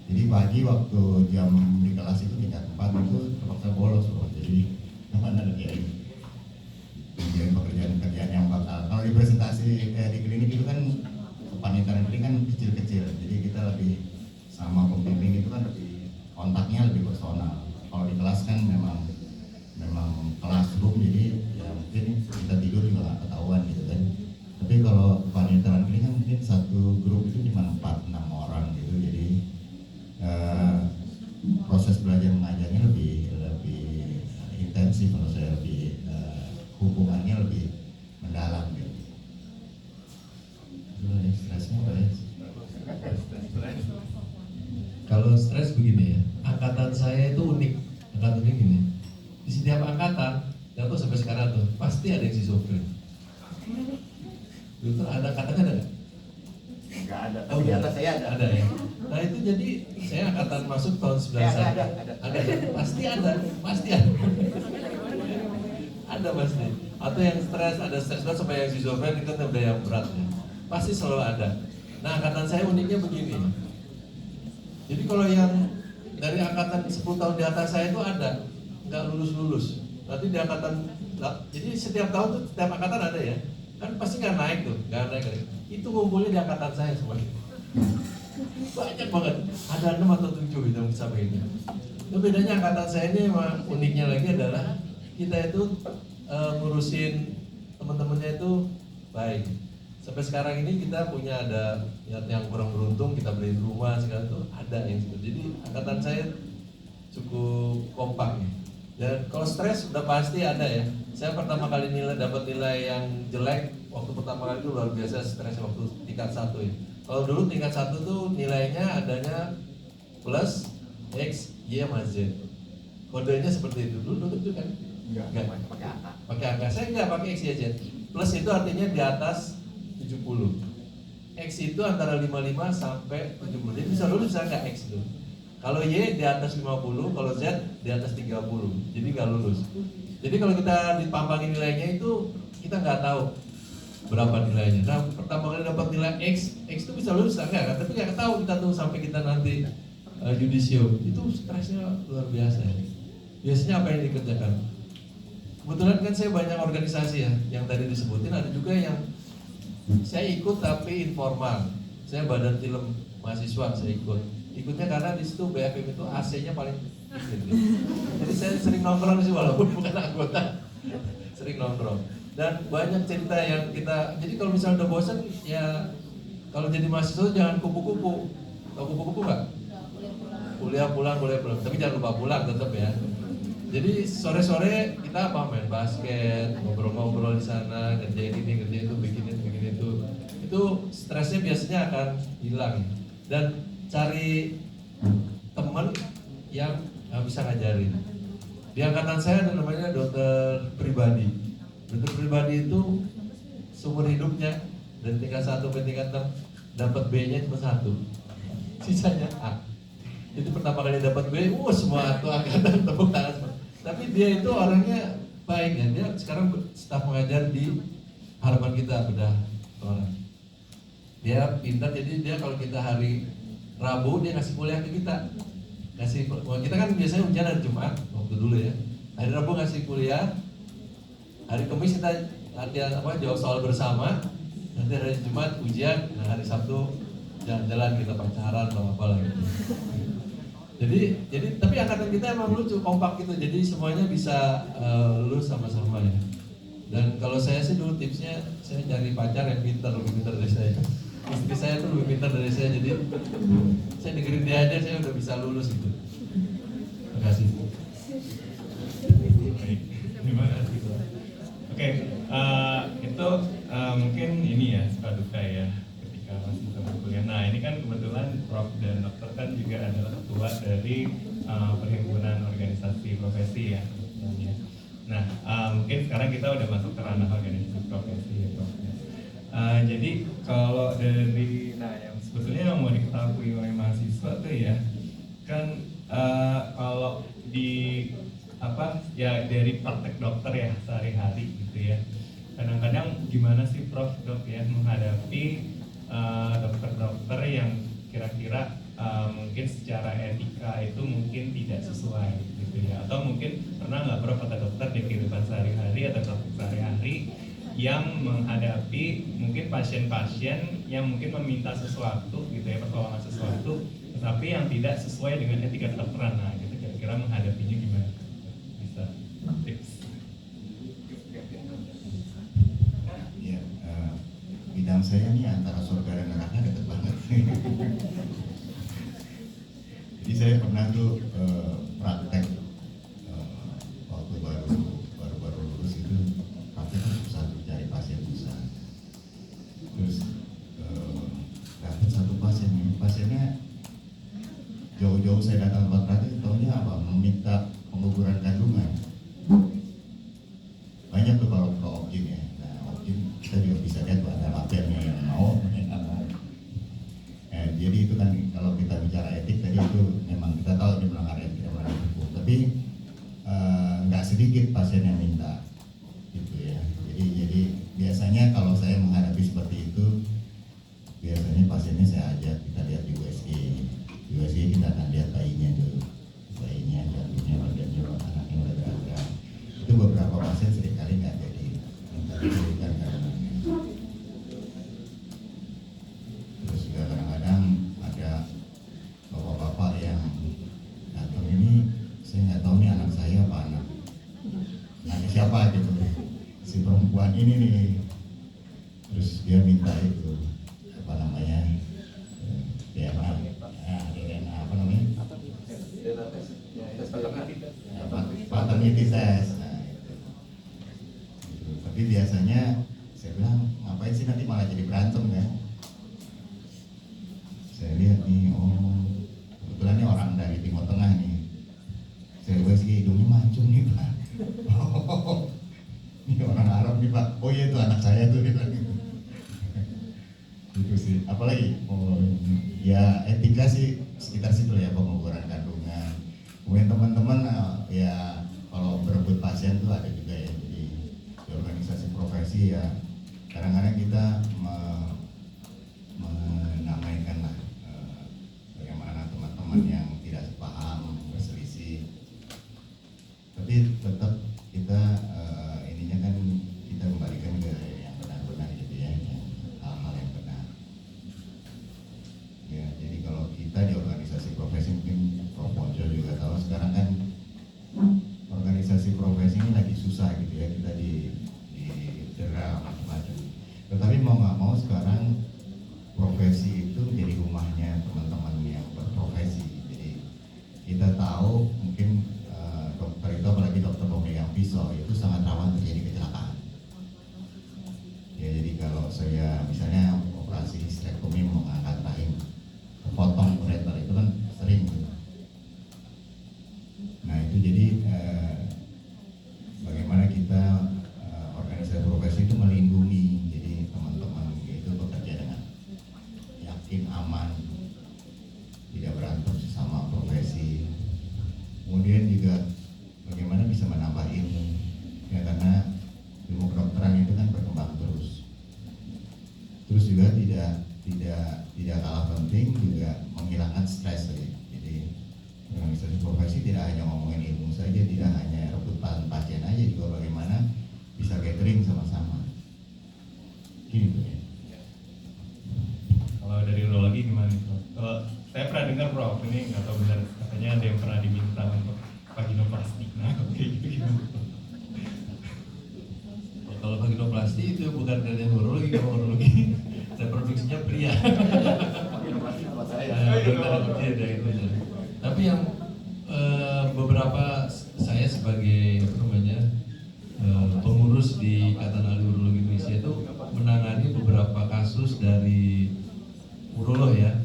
Jadi pagi waktu jam di kelas itu tingkat 4 itu terpaksa bolos loh. Jadi mana ada kayak pekerjaan yang bakal kalau di presentasi di klinik itu kan kepanitiaan klinik kan kecil-kecil, jadi kita lebih sama pembimbing itu kan lebih kontaknya lebih personal. Kalau di kelas kan memang classroom, jadi ya mungkin kita tidur juga nggak ketahuan gitu kan. Tapi kalau kepanitiaan klinik kan mungkin satu grup itu cuma 4-6 orang gitu, jadi proses belajar mengajarnya lebih intensif, kalau saya lebih hubungannya lebih mendalam gitu. Stresnya apa ya? Kalau stres begini ya, angkatan saya itu unik. Angkatan ini gini, di setiap angkatan, jatuh sampai sekarang tuh pasti ada yang schizofren. Dulu ada angkatan ada nggak? Nggak ada, Oh, tapi di atas saya ada. Ada ya. Nah itu jadi saya angkatan masuk tahun 91. Ada. Pasti ada, pasti ada. Ada pasti. Atau yang stres, ada stres berat sampai yang schizofren itu kan udah yang berat ya. Pasti selalu ada. Nah angkatan saya uniknya begini. Jadi kalau yang dari angkatan 10 tahun di atas saya itu ada, nggak lulus. Nanti di angkatan, jadi setiap tahun tuh setiap angkatan ada ya. Kan pasti nggak naik tuh, nggak naik. Itu ngumpulnya di angkatan saya semuanya. Banyak banget, ada 6 atau 7 gitu sampai ini. Itu bedanya angkatan saya ini emang uniknya lagi adalah kita itu ngurusin teman-temannya itu baik. Sampai sekarang ini kita punya ada yang kurang beruntung, kita beliin rumah segala itu ada yang gitu. Jadi angkatan saya cukup kompak ya. Dan kalau stres udah pasti ada ya. Saya pertama kali dapat nilai yang jelek waktu pertama kali itu luar biasa stres waktu tingkat 1 ya. Kalau dulu tingkat 1 tuh nilainya adanya plus X, Y sama Z. Kodenya seperti itu dulu itu kan? Enggak. Pakai angka. Pakai angka. Saya enggak pakai X, Y, Z. Plus itu artinya di atas 70. X itu antara 55 sampai 70. Jadi bisa lulus bisa enggak X itu. Kalau Y di atas 50, kalau Z di atas 30. Jadi nggak lulus. Jadi kalau kita dipampangin nilainya itu kita nggak tahu berapa nilainya. Nah pertama kali dapat nilai X itu bisa lulus enggak kan? Tapi nggak tahu kita tuh sampai kita nanti yudisium. Itu stresnya luar biasa ya. Biasanya apa yang dikerjakan? Kebetulan kan saya banyak organisasi ya, yang tadi disebutin ada juga yang saya ikut tapi informal. Saya badan film mahasiswa saya ikutnya karena di situ BFM itu AC-nya paling tinggi. Jadi saya sering nongkrong sih walaupun bukan anggota, sering nongkrong. Dan banyak cerita yang kita, jadi kalau misalnya udah bosan ya kalau jadi mahasiswa jangan kupu-kupu. Tahu kupu-kupu nggak? Kuliah pulang boleh pulang, tapi jangan lupa pulang tetap ya. Jadi sore-sore kita apa main basket, ngobrol-ngobrol di sana, kerjain ini, kerjain itu, bikin itu. Itu stresnya biasanya akan hilang. Dan cari teman yang bisa ngajarin. Di angkatan saya ada namanya dokter pribadi. Dokter pribadi itu seumur hidupnya dari tingkat 1 sampai tingkat 6 dapat B-nya cuma 1. Sisanya A. Itu pertama kali dapat B, semua tuh angkatan tepuk tangan semua. Tapi dia itu orangnya baik ya. Dia sekarang staf mengajar di harapan kita bedah orang. Dia pintar, jadi dia kalau kita hari Rabu dia ngasih kuliah ke kita. Kita kan biasanya ujian hari Jumat waktu dulu ya. Hari Rabu ngasih kuliah. Hari Kamis kita latihan jawab soal bersama. Nanti hari Jumat ujian, nah hari Sabtu jalan-jalan kita pacaran atau apa lagi. Jadi tapi angkatan kita emang lucu, kompak gitu. Jadi semuanya bisa lulus sama-sama ya. Dan kalau saya sih dulu tipsnya saya cari pacar yang pintar, lebih pintar dari saya. Istri saya tuh lebih pintar dari saya, jadi saya dengerin dia aja saya udah bisa lulus gitu. Terima kasih. Baik, terima kasih. Oke, itu mungkin ini ya suka duka ya ketika masih sama kuliah. Nah ini kan kebetulan Prof dan Dokter kan juga adalah ketua dari perhimpunan organisasi profesi ya. Nah mungkin sekarang kita udah masuk ke ranah organisasi profesi ya Prof. Jadi kalau dari yang sebetulnya yang mau diketahui oleh mahasiswa tuh ya kan kalau di dari praktek dokter ya sehari-hari gitu ya, kadang-kadang gimana sih Prof Dok ya menghadapi dokter-dokter yang kira-kira mungkin secara etika itu mungkin tidak sesuai gitu ya, atau mungkin pernah nggak Prof kata dokter di kehidupan sehari-hari atau praktek sehari-hari yang menghadapi mungkin pasien-pasien yang mungkin meminta sesuatu gitu ya, pertolongan sesuatu tetapi yang tidak sesuai dengan etika kedokteran. Nah gitu kira-kira menghadapinya gimana? Bisa tips? Ya, bidang saya nih antara surga dan neraka dekat banget. Jadi saya pernah tuh praktek waktu baru lulus itu, praktek kan susah tuh cari pasien susah. Terus dapat satu pasien, pasiennya jauh-jauh saya datang tempat praktek, taunya apa? Meminta pengukuran kandungan. Banyak tuh kalau ke objin ya. Nah objin kita juga bisa lihat ada labelnya yang mau, yang nggak mau. sedikit pasien yang minta gitu ya. Jadi biasanya kalau saya menghadapi seperti itu, biasanya pasiennya saya ajak kita lihat di USG. Di USG kita akan lihat bayinya dulu, bayinya, jantungnya, bagian jero, anaknya udah beragam. Itu beberapa pasien seringkali nggak jadi minta diberikan karena terus juga kadang-kadang ada bapak-bapak yang datang ini, saya nggak tahu nih anak saya apa anak siapa gitu, si perempuan ini nih, terus dia minta itu apa namanya DNA apa namanya paternity test. Nah, itu. Tapi biasanya saya bilang ngapain sih nanti malah jadi berantem kan? Saya lihat nih, oh kebetulan ini orang dari Timur Tengah nih. Saya lihat sih hidungnya mancung nih Pak. Oh, ini orang Arab nih Pak. Oh iya itu anak saya tuh dia bilang gitu. Itu sih. Apalagi ya etika sih sekitar situ ya, pengukuran kandungan. Kemudian teman-teman ya kalau berebut pasien tuh ada juga ya. Jadi di organisasi profesi ya kadang-kadang kita menamaikan lah bagaimana teman-teman yang tidak sepaham, berselisih. Tapi tetap kita ininya kan kita kembalikan ke yang benar-benar gitu ya, yang hal-hal yang benar. Ya, jadi kalau kita di organisasi profesi mungkin Prof. Ponco juga tahu sekarang kan organisasi profesi ini lagi susah gitu ya, kita didera macam-macam. Tetapi mau nggak mau sekarang profesi itu menjadi rumahnya teman-teman yang berprofesi. Jadi kita tahu mungkin dokter itu apalagi dokter pemegang pisau itu sangat rawan terjadi kecelakaan. Ya jadi kalau saya misalnya operasi histerektomi mengangkat rahim, potong ureter itu kan sering. Nah itu jadi bagaimana kita organisasi profesi itu melindungi, jadi teman-teman itu bekerja dengan yakin, aman, tidak berantem sesama profesi. Kemudian juga bagaimana bisa menambah ilmu, ya karena ilmu kedokteran itu kan berkembang terus. Terus juga tidak kalah penting juga menghilangkan stres ya. Jadi organisasi profesi tidak hanya ngomongin ilmu saja, tidak hanya rebutan pasien aja, juga bagaimana bisa gathering sama-sama. Gitu ya. Kalau dari urologi gimana nih Prof? Kalau saya pernah dengar Prof, ini nggak tahu benar, katanya ada yang pernah diminta untuk vaginoplasti. Nah, kayak gitu gimana? Kalau vaginoplasti itu bukan kerja urologi, kalau urologi reproduksinya pria. Tapi yang beberapa saya sebagai apa namanya pengurus di Ikatan Ahli Urologi Indonesia itu menangani beberapa kasus dari urolog ya.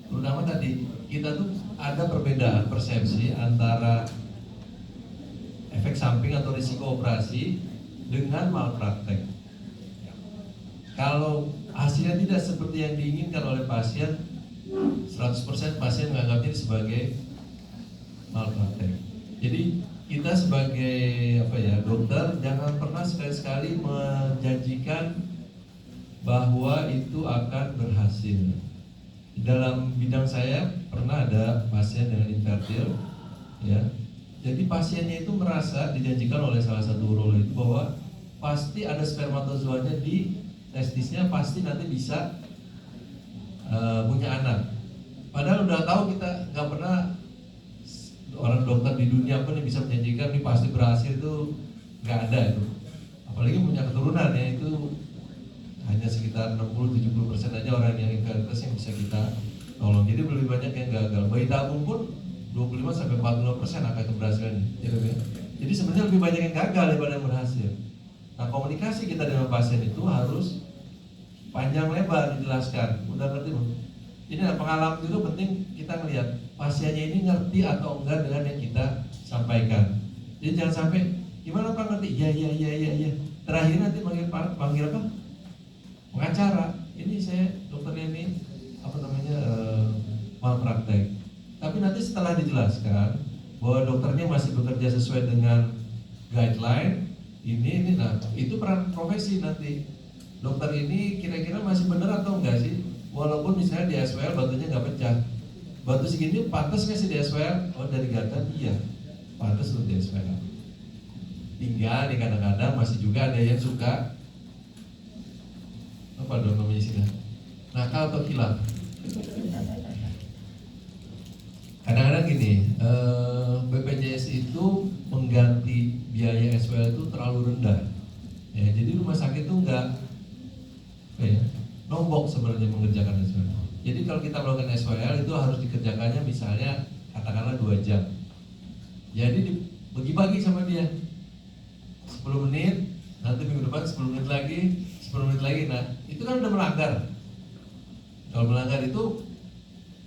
Terutama tadi kita tuh ada perbedaan persepsi antara efek samping atau risiko operasi dengan malpraktek. Kalau hasilnya tidak seperti yang diinginkan oleh pasien, 100% pasien menganggapnya sebagai malpraktek. Jadi kita sebagai dokter jangan pernah sekali-sekali menjanjikan bahwa itu akan berhasil. Dalam bidang saya pernah ada pasien dengan infertil, ya. Jadi pasiennya itu merasa dijanjikan oleh salah satu urolog itu bahwa pasti ada spermatozoanya di testisnya, pasti nanti bisa punya anak. Padahal udah tahu kita nggak pernah, orang dokter di dunia pun yang bisa menjanjikan ini pasti berhasil itu nggak ada itu. Apalagi punya keturunan ya, itu hanya sekitar 60-70% aja orang yang infertil yang bisa kita tolong. Jadi lebih banyak yang gagal. Bayi tabung pun 25-45% akan keberhasilan. Jadi sebenarnya lebih banyak yang gagal daripada yang berhasil. Nah, komunikasi kita dengan pasien itu harus panjang lebar dijelaskan. Udah ngerti belum? Ini pengalaman itu penting, kita melihat pasiennya ini ngerti atau enggak dengan yang kita sampaikan. Jadi jangan sampai gimana Pak ngerti? Iya. Terakhir nanti panggil apa? Pengacara. Ini saya dokternya ini malpraktek. Tapi nanti setelah dijelaskan bahwa dokternya masih bekerja sesuai dengan guideline ini. Nah itu peran profesi nanti. Dokter ini kira-kira masih benar atau enggak sih? Walaupun misalnya di SWL batunya nggak pecah, batu segini pantas nggak sih di SWL? Oh dari Gatan iya, pantas untuk di SWL. Tinggal di kadang-kadang masih juga ada yang suka apa dong namanya sih? Nakal atau kilaf. Kadang-kadang gini, BPJS itu mengganti biaya SWL itu terlalu rendah. Ya, jadi rumah sakit itu nggak nombok sebenarnya mengerjakan SWL. Jadi kalau kita melakukan SWL itu harus dikerjakannya misalnya katakanlah 2 jam. Jadi dibagi-bagi sama dia 10 menit, nanti minggu depan 10 menit lagi, 10 menit lagi. Nah itu kan udah melanggar. Kalau melanggar itu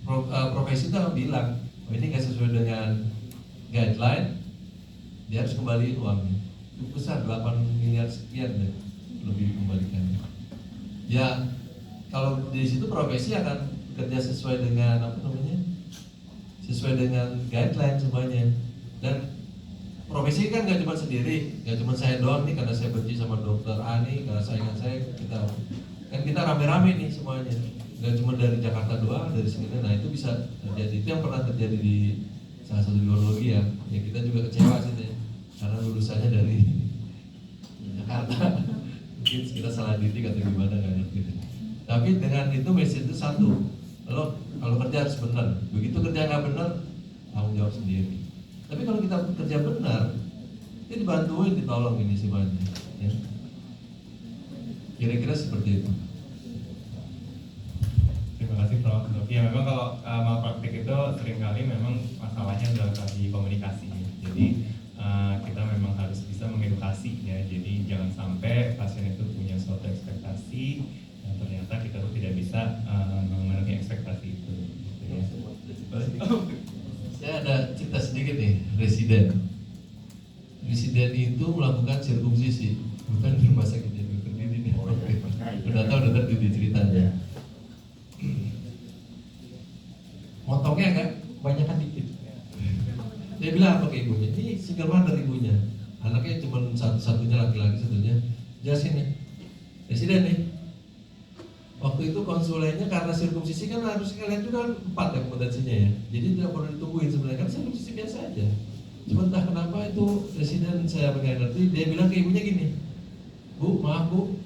profesi itu akan bilang, oh ini nggak sesuai dengan guideline, dia harus kembali uangnya. Itu besar, 8 miliar sekian deh, lebih kembalikannya. Ya kalau di situ profesi akan kerja sesuai dengan apa namanya, sesuai dengan guideline semuanya. Dan profesi kan nggak cuma sendiri, nggak cuma saya doang nih karena saya benci sama dokter A nih, karena saingan saya kita rame-rame nih semuanya. Nggak cuma dari Jakarta doang, dari sini. Nah itu bisa terjadi. Itu yang pernah terjadi di salah satu urologi ya. Ya kita juga kecewa sih ya, karena lulusannya dari Jakarta. Mungkin kita salah didik atau gimana nggak ngerti. Tapi dengan itu message itu satu, kalau kerja harus benar. Begitu kerja nggak benar, tanggung jawab sendiri. Tapi kalau kita kerja benar, itu dibantuin, ditolong ini semuanya. Ya. Kira-kira seperti itu. Terima kasih Prof. Ya memang kalau malpraktik itu seringkali memang masalahnya adalah di komunikasi. Jadi kita memang harus bisa mengedukasi ya. Jadi jangan sampai pasien itu punya suatu ekspektasi dan ternyata kita tuh tidak bisa memenuhi ekspektasi itu. Gitu ya. Saya ada cerita sedikit nih, residen itu melakukan sirkumsisi, bukan di rumah sakit ya, berdiri nih. Udah tahu udah tadi ceritanya. Motongnya enggak, banyakan dikit. Dia bilang apa ke ibunya? Ini single mother ibunya, anaknya cuma satu-satunya laki-laki satunya. Jelasin nih, residen nih. Waktu itu konsulennya karena sirkumsisi kan harus kalian juga 4 ya kompetensinya ya. Jadi tidak perlu ditungguin sebenarnya, kan sirkumsisi biasa aja. Cuma entah kenapa itu residen saya pakai ngerti, dia bilang ke ibunya gini, Bu, maaf Bu,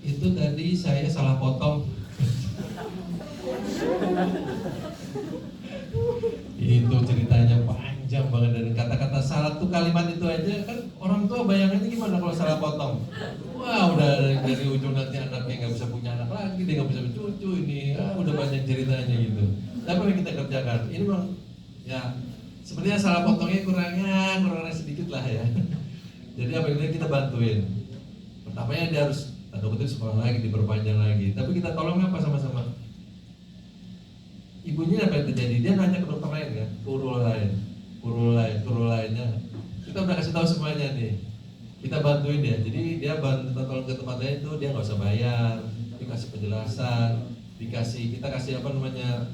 itu tadi saya salah potong. Itu ceritanya panjang banget, dan kata-kata salah tuh kalimat itu aja kan orang tua bayangannya gimana kalau salah potong. Wah udah dari ujung nanti anaknya nggak bisa punya anak lagi, dia nggak bisa bercucu ini, udah banyak ceritanya gitu. Tapi yang kita kerjakan ini bang, ya sebenarnya salah potongnya kurangnya sedikit lah ya. Jadi apa yang kita bantuin. Pertamanya dia harus dokter sekolah lagi, diperpanjang lagi. Tapi kita tolong apa sama-sama. Ibunya apa yang terjadi? Dia nanya ke dokter lain kan, kuru lainnya. Kita udah kasih tahu semuanya nih. Kita bantuin dia. Jadi dia bantu tolong ke tempat lain itu dia nggak usah bayar, dikasih penjelasan, kita kasih apa namanya,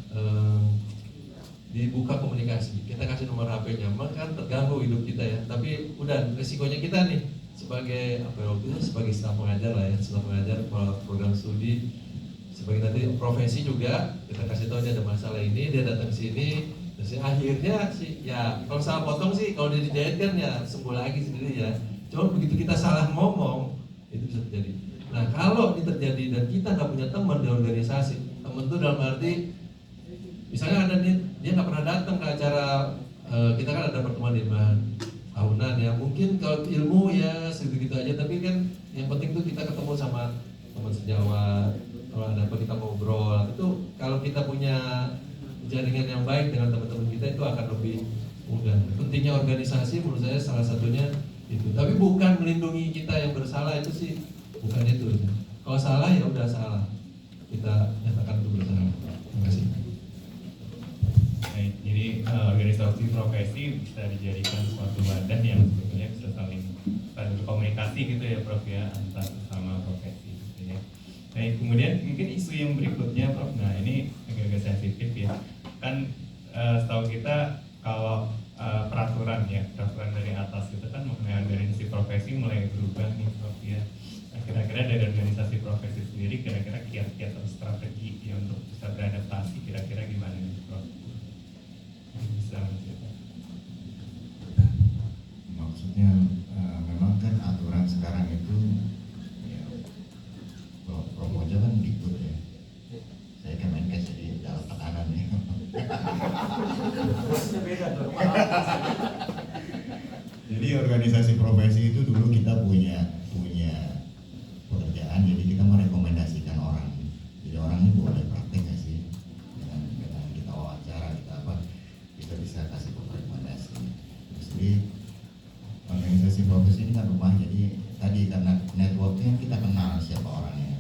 dibuka komunikasi. Kita kasih nomor HP-nya, kan terganggu hidup kita ya. Tapi udah resikonya kita nih sebagai apa waktu itu sebagai staf pengajar lah ya, staf pengajar program studi. Sebagai nanti profesi juga kita kasih tahu dia ada masalah ini, dia datang sini, terus akhirnya sih ya kalau salah potong sih kalau dia dijahit kan ya sembuh lagi sendiri ya. Cuma begitu kita salah ngomong itu bisa terjadi. Nah kalau ini terjadi dan kita nggak punya teman di organisasi, teman itu dalam arti misalnya ada nih dia nggak pernah datang ke acara kita kan ada pertemuan tahunan ya, mungkin kalau ilmu ya segitu aja, tapi kan yang penting tuh kita ketemu sama teman sejawat. Kalau ada apa kita ngobrol, itu kalau kita punya jaringan yang baik dengan teman-teman kita itu akan lebih mudah. Pentingnya organisasi menurut saya salah satunya itu. Tapi bukan melindungi kita yang bersalah, itu sih bukan itu. Kalau salah ya udah salah, kita nyatakan itu bersalah. Terima kasih. Baik, jadi organisasi profesi bisa dijadikan suatu wadah yang sebetulnya bisa saling berkomunikasi gitu ya Prof ya, antar sesama profesi gitu ya. Baik, kemudian mungkin isu yang berikutnya Prof, nah ini agak-agak sensitif ya. Kan setahu kita kalau peraturan ya, peraturan dari atas itu kan mengenai organisasi profesi mulai berubah nih Prof ya. Nah, kira-kira dari organisasi profesi sendiri kira-kira kiat-kiat atau strategi ya untuk bisa beradaptasi kira-kira gimana nih Prof? Bisa menceritakan. Maksudnya memang kan aturan sekarang itu ya, kalau Promoja kan ikut ya. Saya Kemenkes jadi dalam tekanan ya. Jadi organisasi profesi itu dulu kita punya pekerjaan, jadi kita merekomendasikan orang. Jadi orang ini boleh praktek nggak sih? Dengan kita wawancara, kita apa, kita bisa kasih rekomendasi. Terus jadi organisasi profesi ini kan rumah, jadi tadi karena networknya kita kenal siapa orangnya.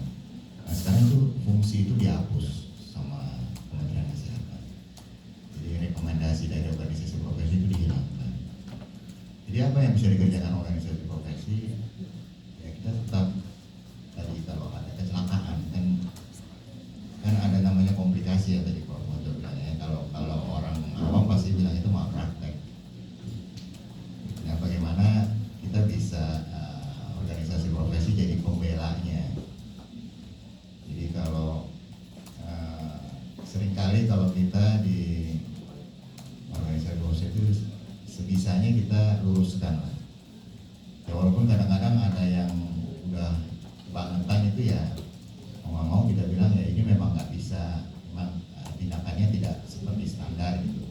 Nah sekarang itu fungsi itu dihapus sama Kementerian Kesehatan. Jadi rekomendasi dari organisasi profesi itu dihilangkan. Jadi apa yang bisa dikerjakan organisasi profesi? Ya kita tetap tadi kalau ada kecelakaan kan ada namanya komplikasi ya tadi Pak Mojo bilangnya. Kalau orang awam pasti bilang itu malpraktek. Nah, bagaimana kita bisa organisasi profesi jadi pembelanya. Jadi kalau seringkali kalau kita di organisasi profesi itu sebisanya kita luruskan lah. Ya walaupun kadang-kadang ada yang udah kebangetan itu ya mau nggak mau kita bilang ya ini memang nggak bisa, memang tindakannya tidak seperti standar gitu.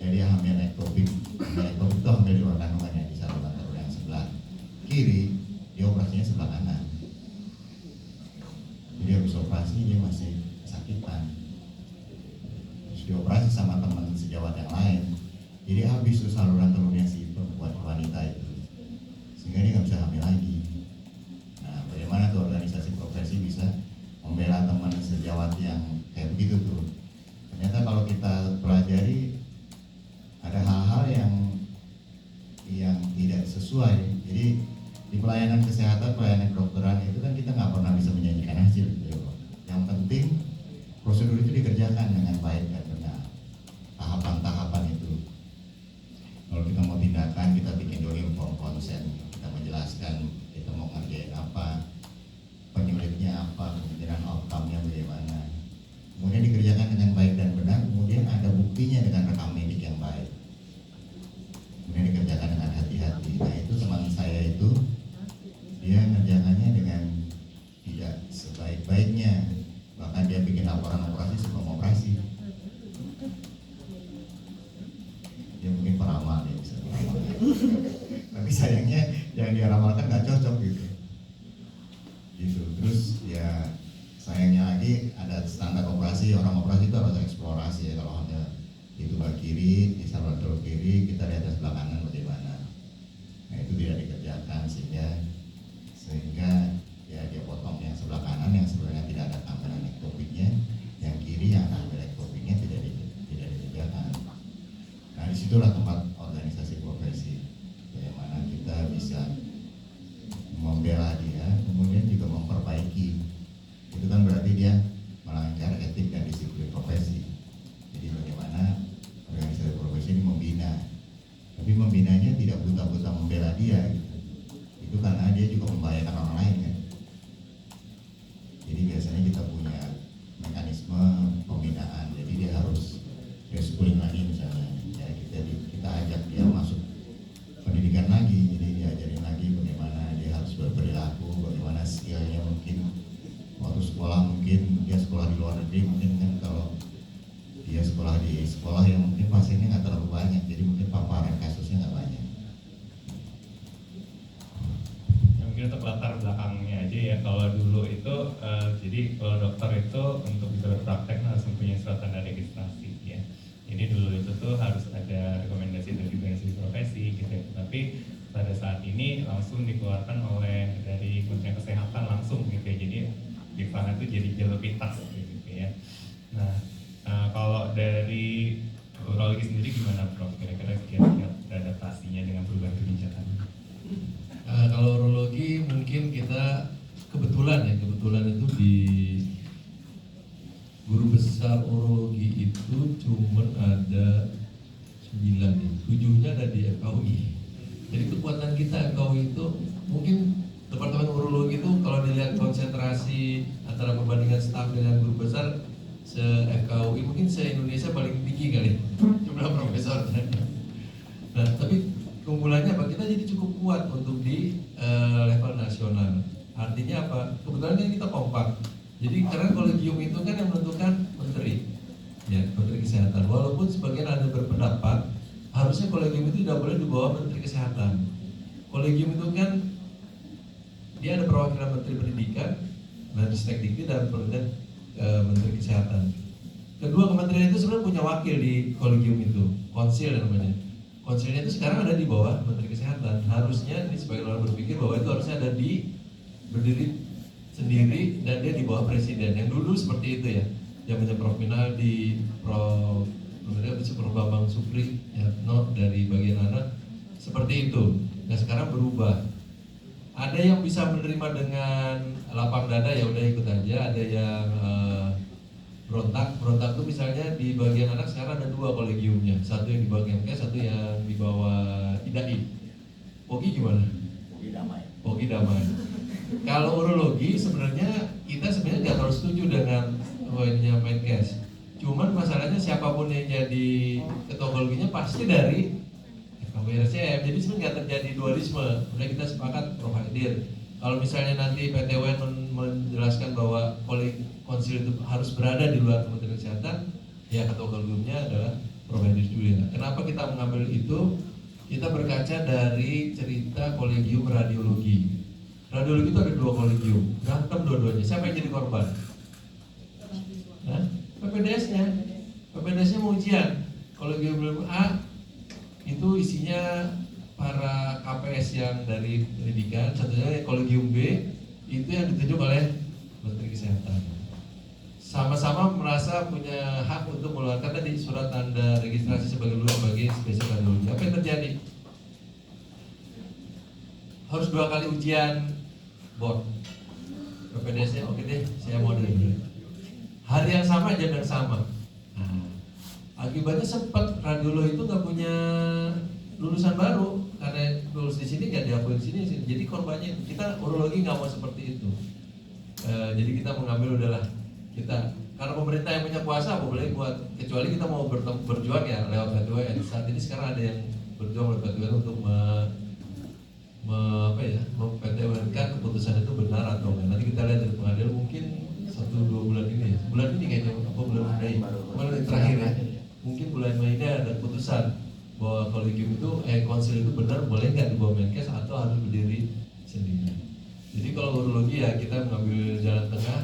Jadi yang hamil ektopik itu hamil di luar kandungannya di saluran telur yang sebelah kiri, dia operasinya sebelah kanan. Jadi habis operasi dia masih kesakitan. Terus dioperasi sama teman sejawat yang lain. Jadi habis tuh saluran telurnya si perempuan wanita itu, sehingga dia nggak bisa hamil lagi. Nah, bagaimana tuh organisasi profesi bisa membela teman sejawat yang kayak begitu tuh? Ternyata kalau kita pelajari ada hal-hal yang tidak sesuai. Jadi di pelayanan kesehatan, pelayanan kedokteran itu kan kita nggak pernah bisa menyanyikan hasil gitu. Yang penting prosedur itu dikerjakan dengan baik dan benar. Tahapan-tahapan itu. Kalau kita mau tindakan, kita bikin dulu inform konsen, kita menjelaskan kita mau ngerjain apa, penyulitnya apa, kemungkinan outcome-nya bagaimana. Kemudian dikerjakan dengan baik dan benar, kemudian ada buktinya dengan rekam medik yang baik. Kemudian dikerjakan dengan hati-hati. Nah itu teman saya itu, dia ngerjakannya dengan tidak sebaik-baiknya. Bahkan dia bikin laporan operasi sebelum operasi. Dia mungkin peramal, dia bisa peramal. Tapi sayangnya yang dia ramalkan nggak cocok gitu. Terus ya sayangnya lagi ada standar operasi, orang operasi itu harus eksplorasi ya. Kalau hanya di tulang kiri, di saluran telur kiri, kita lihat sebelah kanan bagaimana. Nah itu tidak dikerjakan sehingga ya dia potong yang sebelah kanan yang sebenarnya tidak ada tampilan ektopiknya, yang kiri yang ada ektopiknya tidak dikerjakan. Nah disitulah tempat organisasi profesi, bagaimana kita bisa membela dia, kemudian juga memperbaiki. Itu kan berarti dia melanggar etik dan disiplin profesi. Jadi bagaimana organisasi profesi ini membina, tapi membinanya tidak buta-buta membela dia gitu. Itu karena dia juga membahayakan orang lain kan. Jadi biasanya kita punya mekanisme pembinaan, jadi dia harus reschooling lagi misalnya. Ya kita ajak dia masuk pendidikan lagi, jadi diajarin lagi bagaimana dia harus berperilaku, bagaimana skillnya mungkin waktu sekolah, mungkin dia sekolah di luar negeri, mungkin kan kalau dia sekolah di sekolah yang mungkin pasiennya nggak terlalu banyak, jadi mungkin paparan kasusnya nggak banyak. Ya, mungkin untuk latar belakangnya aja ya, kalau dulu itu jadi kalau dokter itu untuk bisa berpraktek harus mempunyai surat tanda registrasi ya. Jadi dulu itu tuh harus ada rekomendasi dari organisasi profesi gitu ya. Tapi pada saat ini langsung dikeluarkan oleh dari Kementerian Kesehatan langsung gitu ya. Jadi di sana itu jadi lebih tas gitu ya. Nah kalau dari urologi sendiri gimana Prof? Kira-kira kiat-kiat beradaptasinya dengan perubahan kebijakan? Kalau urologi mungkin kita kebetulan itu di guru besar urologi itu cuma ada 9 ya, 7-nya ada di FKUI. Jadi kekuatan kita FKUI itu mungkin Departemen Urologi itu kalau dilihat konsentrasi antara perbandingan staf dengan guru besar se-FKUI mungkin se-Indonesia paling tinggi kali jumlah profesor. Nah, tapi keunggulannya apa? Kita jadi cukup kuat untuk di level nasional. Artinya apa? Kebetulan kan kita kompak. Jadi karena kolegium itu kan yang menentukan menteri, ya menteri kesehatan. Walaupun sebagian ada berpendapat harusnya kolegium itu tidak boleh di bawah menteri kesehatan. Kolegium itu kan dia ada perwakilan menteri pendidikan, Menristek-Dikti dan menteri kesehatan. Kedua kementerian itu sebenarnya punya wakil di kolegium itu, konsil namanya. Konsilnya itu sekarang ada di bawah menteri kesehatan. Harusnya ini sebagai orang berpikir bahwa itu harusnya ada di berdiri sendiri dan dia di bawah presiden. Yang dulu seperti itu ya. Zamannya Prof Minaldi, Prof Bambang Supri, ya, dari bagian anak seperti itu. Nah sekarang berubah. Ada yang bisa menerima dengan lapang dada ya udah ikut aja. Ada yang berontak tuh misalnya di bagian anak sekarang ada 2 kolegiumnya, satu yang di bawah Kemkes, satu yang di bawah IDAI. Pogi gimana? Pogi damai. Kalau urologi sebenarnya kita sebenarnya nggak terlalu setuju dengan poinnya Menkes. Cuman masalahnya siapapun yang jadi ketua koleginya pasti dari FKWRCM. Jadi sebenarnya nggak terjadi dualisme. Udah kita sepakat Prof Haidir. Kalau misalnya nanti PTWN menjelaskan bahwa konsil itu harus berada di luar Kementerian Kesehatan, ya ketua kolegiumnya adalah Prof Haidir Juliana. Kenapa kita mengambil itu? Kita berkaca dari cerita kolegium radiologi. Radiologi itu ada 2 kolegium, berantem dua-duanya. Siapa yang jadi korban? Nah, PPDS-nya. PPDS-nya mau ujian. Kolegium A itu isinya para KPS yang dari pendidikan, satunya kolegium B itu yang ditunjuk oleh Menteri Kesehatan. Sama-sama merasa punya hak untuk mengeluarkan tadi surat tanda registrasi sebagai spesialis radiologi. Apa yang terjadi? Harus 2 kali ujian board. PPDS-nya oke deh, saya mau dulu. Hari yang sama, jam yang sama. Nah, akibatnya sempat radiolog itu nggak punya lulusan baru karena lulus di sini nggak diakui di sini. Jadi korbannya kita urologi nggak mau seperti itu. Jadi kita mengambil udahlah kita karena pemerintah yang punya kuasa apa boleh buat, kecuali kita mau berjuang ya lewat PTWN. Saat ini sekarang ada yang berjuang lewat PTWN untuk PTWN-kan keputusan itu benar atau enggak. Nanti kita lihat dari pengadilan mungkin 1-2 bulan ini ya. Bulan ini kayaknya apa bulan Mei? Bulan terakhir ya. Mungkin bulan Mei ini ada keputusan bahwa kolegium itu konsil itu benar boleh nggak di bawah Menkes atau harus berdiri sendiri. Jadi kalau urologi ya kita mengambil jalan tengah.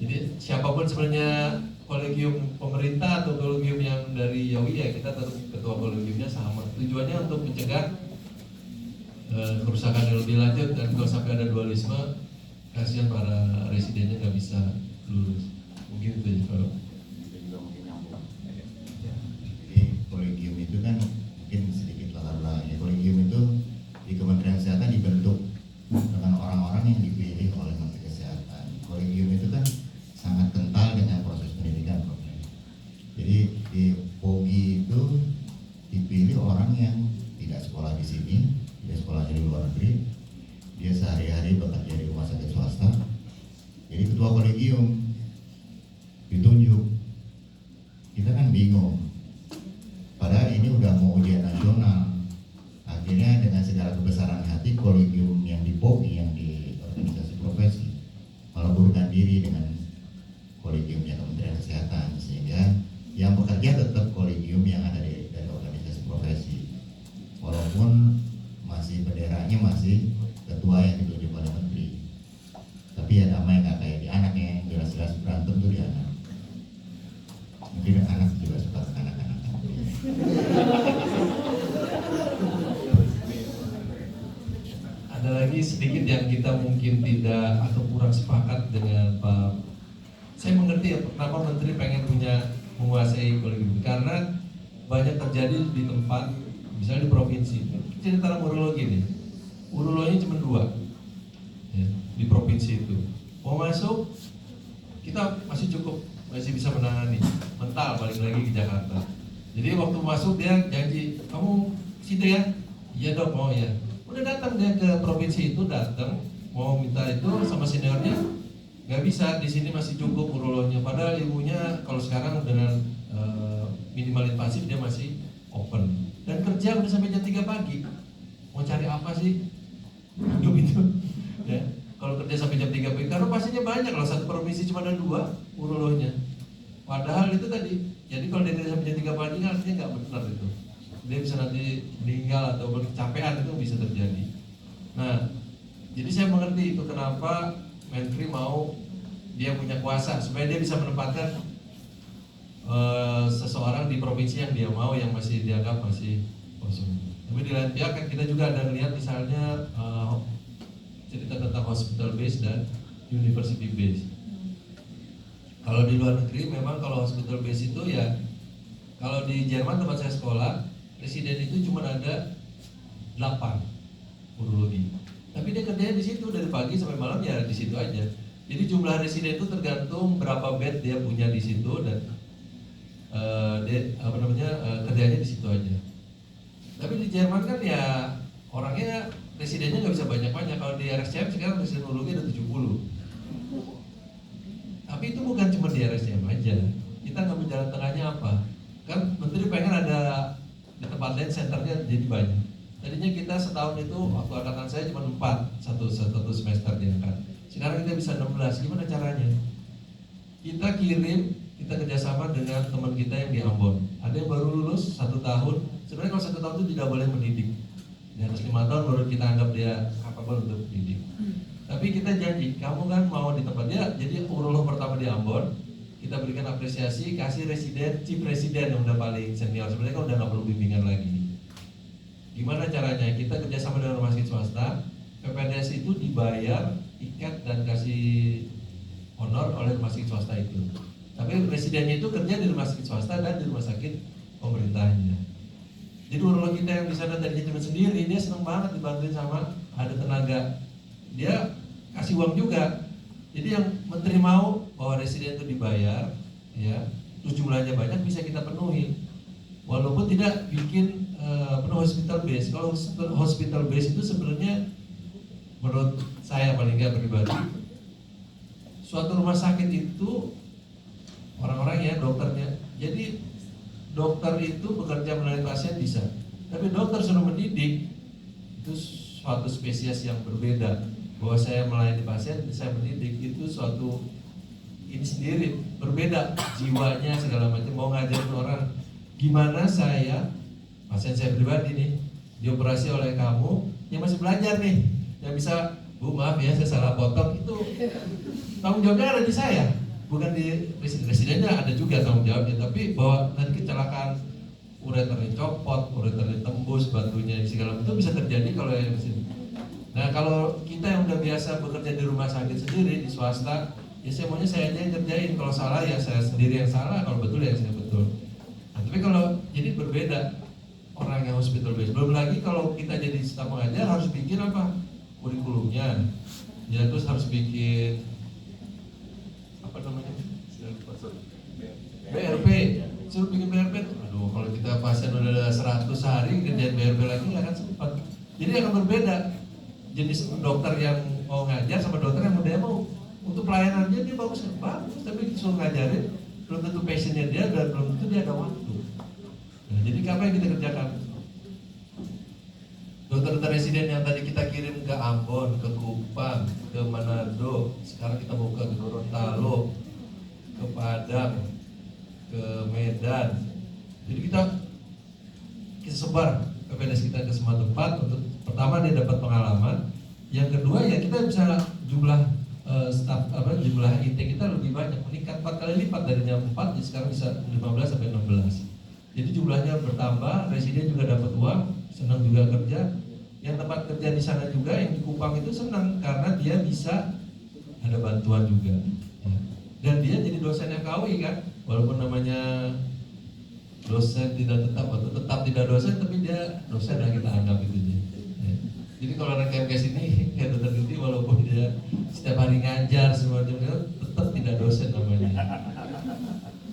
Jadi siapapun sebenarnya kolegium pemerintah atau kolegium yang dari YAWI ya kita tetap ketua kolegiumnya sama. Tujuannya untuk mencegah kerusakan yang lebih lanjut dan kalau sampai ada dualisme kasihan para residennya nggak bisa lulus. Mungkin itu ya kalau. Jadi kolegium itu kan mungkin sedikit latar belakangnya. Kolegium itu di Kementerian Kesehatan dibentuk dengan orang-orang yang dipilih oleh Menteri Kesehatan. Kolegium itu kan sangat kental dengan proses pendidikan. Jadi di POGI itu dipilih orang yang tidak sekolah di sini, dia sekolahnya di luar negeri, dia sehari-hari bekerja di rumah sakit swasta. Jadi ketua kolegium ditunjuk. Kita kan bingung. Padahal ini udah mau ujian nasional. Akhirnya dengan segala kebesaran hati kolegium yang di POGI, yang di organisasi profesi, meleburkan diri dengan kolegiumnya Kementerian Kesehatan, sehingga yang bekerja tetap kolegium yang ada dari organisasi profesi. Walaupun masih benderanya masih ketua yang ditunjuk oleh menteri, tapi ya damai nggak kayak di anaknya yang jelas-jelas berantem tuh di anak. Mungkin anak juga suka ke anak-anak. Ada lagi sedikit yang kita mungkin tidak atau kurang sepakat dengan Pak. Saya mengerti ya kenapa menteri pengen menguasai kolegium karena banyak terjadi di tempat misalnya di provinsi. Cerita tentang urologi nih, urologinya cuma 2 ya, di provinsi itu. Mau masuk, kita masih bisa menangani. Mental balik lagi ke Jakarta. Jadi waktu masuk dia janji, kamu gitu ya. Iya dok, mau ya. Udah datang dia ke provinsi itu, datang mau minta itu sama seniornya, nggak bisa, di sini masih cukup urologinya. Padahal ilmunya kalau sekarang dengan minimal invasif dia masih open. Dan kerja udah sampai jam 3 pagi. Mau cari apa sih? Hidup itu. Ya. Kalau kerja sampai jam 3 pagi, karena pastinya banyak. Kalau satu provinsi cuma ada 2 urolognya. Padahal itu tadi, jadi kalau dia kerja sampai jam 3 pagi kan artinya nggak benar itu. Dia bisa nanti meninggal atau kecapean, itu bisa terjadi. Nah, jadi saya mengerti itu kenapa Menteri mau dia punya kuasa supaya dia bisa menempatkan seseorang di provinsi yang dia mau, yang masih dianggap masih kosong. Tapi di lain pihak kan kita juga ada melihat misalnya cerita tentang hospital base dan university base. Kalau di luar negeri memang kalau hospital base itu ya, kalau di Jerman tempat saya sekolah, presiden itu cuma ada 8 urologi. Tapi dia kerjanya di situ dari pagi sampai malam ya di situ aja. Jadi jumlah residen itu tergantung berapa bed dia punya di situ dan kerjanya di situ aja. Tapi di Jerman kan ya orangnya residennya nggak bisa banyak-banyak. Kalau di RSCM sekarang residen urologi ada 70. Tapi itu bukan cuma di RSCM aja. Kita ngambil jalan tengahnya apa? Kan Menteri pengen ada di tempat lain senternya jadi banyak. Tadinya kita setahun itu waktu angkatan saya cuma 4 satu semester diangkat. Sekarang kita bisa 16. Gimana caranya? Kita kerjasama dengan teman kita yang di Ambon. Ada yang baru lulus 1 tahun. Sebenarnya kalau 1 tahun itu tidak boleh mendidik. Di atas 5 tahun baru kita anggap dia kapabel untuk mendidik. Tapi kita janji, kamu kan mau di tempat dia, jadi urolog pertama di Ambon, kita berikan apresiasi, kasih residen, chief residen yang udah paling senior. Sebenarnya kan udah nggak perlu bimbingan lagi. Gimana caranya? Kita kerjasama dengan rumah sakit swasta, PPDS itu dibayar tiket dan kasih honor oleh rumah sakit swasta itu. Tapi residennya itu kerja di rumah sakit swasta dan di rumah sakit pemerintahnya. Jadi urolog kita yang di sana tadinya cuma sendiri, dia seneng banget dibantuin sama ada tenaga. Dia kasih uang juga. Jadi yang menteri mau bahwa residen itu dibayar, ya, terus jumlahnya banyak bisa kita penuhi. Walaupun tidak bikin penuh hospital base. Kalau hospital base itu sebenarnya menurut saya paling nggak pribadi, suatu rumah sakit itu orang-orang ya dokternya. Jadi dokter itu bekerja melayani pasien bisa, tapi dokter suruh mendidik itu suatu spesies yang berbeda. Bahwa saya melayani pasien, saya mendidik itu suatu ini sendiri berbeda, jiwanya segala macam. Mau ngajarin orang gimana saya, pasien saya pribadi nih, dioperasi oleh kamu yang masih belajar nih, yang bisa, Bu maaf ya saya salah potong, itu tanggung jawabnya ada di saya, bukan di residennya. Ada juga tanggung jawabnya, tapi bahwa nanti kecelakaan ureternya copot, ureternya tembus, batunya segala itu bisa terjadi kalau yang di sini. Nah kalau kita yang udah biasa bekerja di rumah sakit sendiri, di swasta, ya semuanya saya aja yang kerjain. Kalau salah ya saya sendiri yang salah, kalau betul ya saya betul. Nah, tapi kalau jadi berbeda orang yang hospital base. Belum lagi kalau kita jadi staf pengajar harus bikin apa? Kurikulumnya. Ya terus harus bikin apa namanya? BRP. Suruh bikin BRP. Aduh, kalau kita pasien udah 100 hari kerjain BRP lagi nggak akan sempat. Jadi akan berbeda. Jenis dokter yang mau ngajar sama dokter yang udah mau untuk pelayanannya dia bagus, tapi disuruh ngajarin belum tentu passionnya dia dan belum tentu dia ada waktu. Nah, jadi apa yang kita kerjakan? Dokter residen yang tadi kita kirim ke Ambon, ke Kupang, ke Manado, sekarang kita mau ke Gorontalo, ke Padang, ke Medan. Jadi kita sebar PPDS kita ke semua tempat. Untuk pertama dia dapat pengalaman, yang kedua ya kita bisa jumlah jumlah intake kita lebih banyak, meningkat 4 kali lipat, darinya 4 jadi sekarang bisa 15 sampai 16. Jadi jumlahnya bertambah, residen juga dapat uang, senang juga kerja. Yang tempat kerja di sana juga yang di Kupang itu senang karena dia bisa ada bantuan juga. Dan dia jadi dosen FKUI kan, walaupun namanya dosen tidak tetap atau tetap tidak dosen, tapi dia dosen yang kita anggap itu dia. Jadi kalau anak KMKS ini kayak dokter Giti, walaupun dia setiap hari ngajar semuanya, tetap tidak dosen namanya.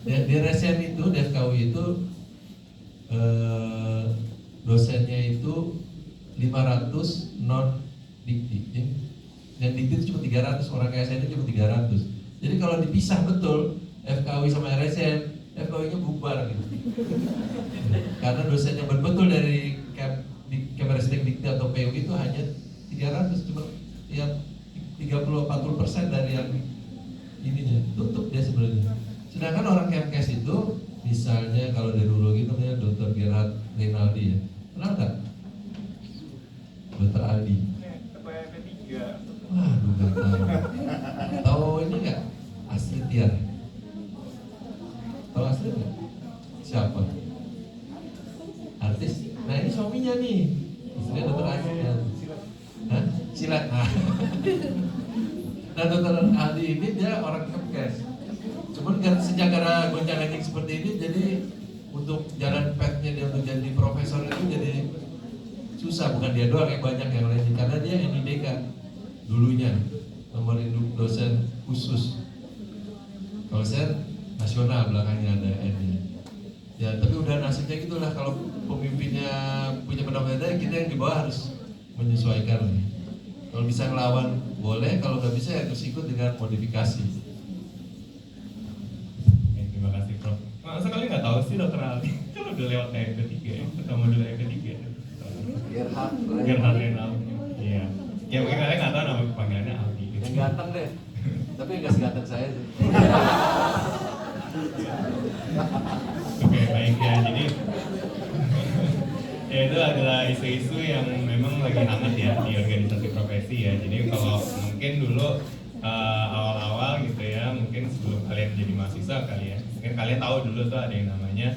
Di RSCM itu, di FKUI itu dosennya itu 500 non dikti. Yang dikti itu cuma 300, orang KSN itu cuma 300. Jadi kalau dipisah betul FKW sama RSN, FKW-nya bubar gitu. Karena dosen yang betul dari Kemenristek Dikti atau PU itu hanya 300, cuma yang 30-40% dari yang ininya, tutup dia sebenarnya. Sedangkan orang Kemkes itu, misalnya kalau dari urologi namanya Dr. Gerard Rinaldi ya, kenal nggak? Dr. Aldi. Waduh, nggak tahu. Tahu ini nggak? Astrid Tiar. Tahu Astrid nggak? Siapa? Artis. Nah ini suaminya nih. Istrinya Dr. Aldi. Hah? Silat. Nah Dr. Aldi ini dia orang Kemkes. Cuman sejak ada gonjang-ganjing seperti ini, jadi untuk jalan path-nya dia untuk jadi profesor itu jadi susah. Bukan dia doang, yang banyak yang lain. Karena dia NIDK dulunya, nomor induk dosen khusus. Kalau saya nasional, belakangnya ada N-nya. Ya tapi udah nasibnya gitulah, kalau pemimpinnya punya pendapatan, kita yang di bawah harus menyesuaikan. Kalau bisa ngelawan boleh, kalau nggak bisa ya harus ikut dengan modifikasi. Oke, terima kasih Prof. Nah, sekali nggak tahu sih Dokter Aldi, kalau udah lewat kayak ketiga ya, ketemu dulu yang ketiga. Gerhard Renaldi. Iya. Ya mungkin kalian nggak tahu nama panggilannya Aldi. Gitu. Yang ganteng deh, tapi nggak seganteng saya sih. Oke, baik ya. Jadi ya itu adalah isu-isu yang memang lagi hangat ya di organisasi profesi ya. Jadi kalau mungkin dulu awal-awal gitu ya, mungkin sebelum kalian jadi mahasiswa kali ya, mungkin kalian tahu dulu tuh ada yang namanya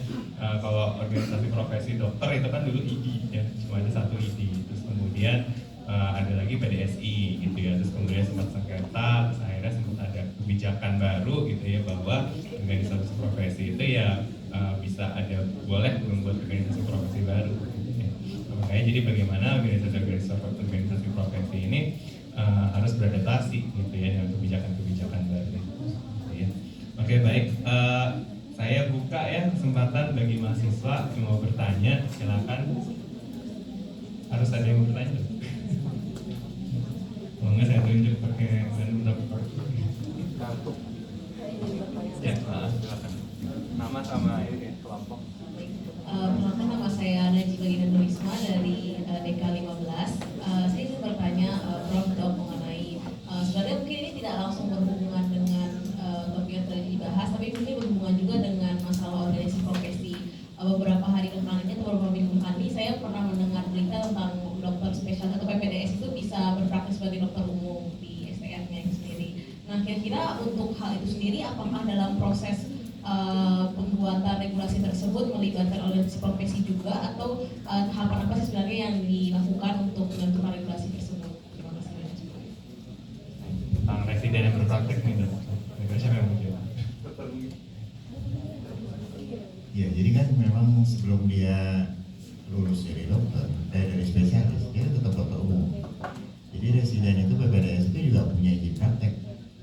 kalau organisasi profesi dokter itu kan dulu IDI ya, cuma ada satu IDI. Terus kemudian ada lagi PDSI gitu ya, terus kemudian sempat sengketa, terus akhirnya sempat ada kebijakan baru gitu ya bahwa organisasi profesi itu ya bisa ada boleh membuat organisasi profesi baru gitu ya. Makanya jadi bagaimana organisasi profesi ini harus beradaptasi gitu ya dengan kebijakan-kebijakan baru gitu ya. Oke, baik, saya buka ya kesempatan bagi mahasiswa yang mau bertanya, silakan. Harus ada yang mau bertanya dong. Kalau nggak saya tunjuk pakai berapa kartu. Ya, silakan. Nama sama ini kelompok. Perkenalkan, nama saya Najib Bagina Nurisma dari DK 15. Saya ingin bertanya Prof Dok mengenai sebenarnya mungkin ini tidak langsung berhubungan dengan topik yang tadi dibahas, tapi mungkin berhubungan juga dengan masalah organisasi profesi. Beberapa hari belakangan ini atau beberapa minggu belakangan ini saya pernah mendengar berita tentang dokter spesialis atau PPDS itu bisa berpraktik sebagai dokter umum di STM-nya itu sendiri. Nah, kira-kira untuk hal itu sendiri apakah dalam proses pembuatan regulasi tersebut melibatkan organisasi profesi juga, atau tahapan apa sih sebenarnya yang dilakukan untuk menentukan regulasi tersebut? Terima kasih banyak. Tentang residen yang berpraktek nih dok. Kira-kira siapa yang mau jawab? Ya, jadi kan memang sebelum dia lulus jadi dokter, dari spesialis, dia tetap dokter umum. Jadi residen itu PPDS itu juga punya izin praktek.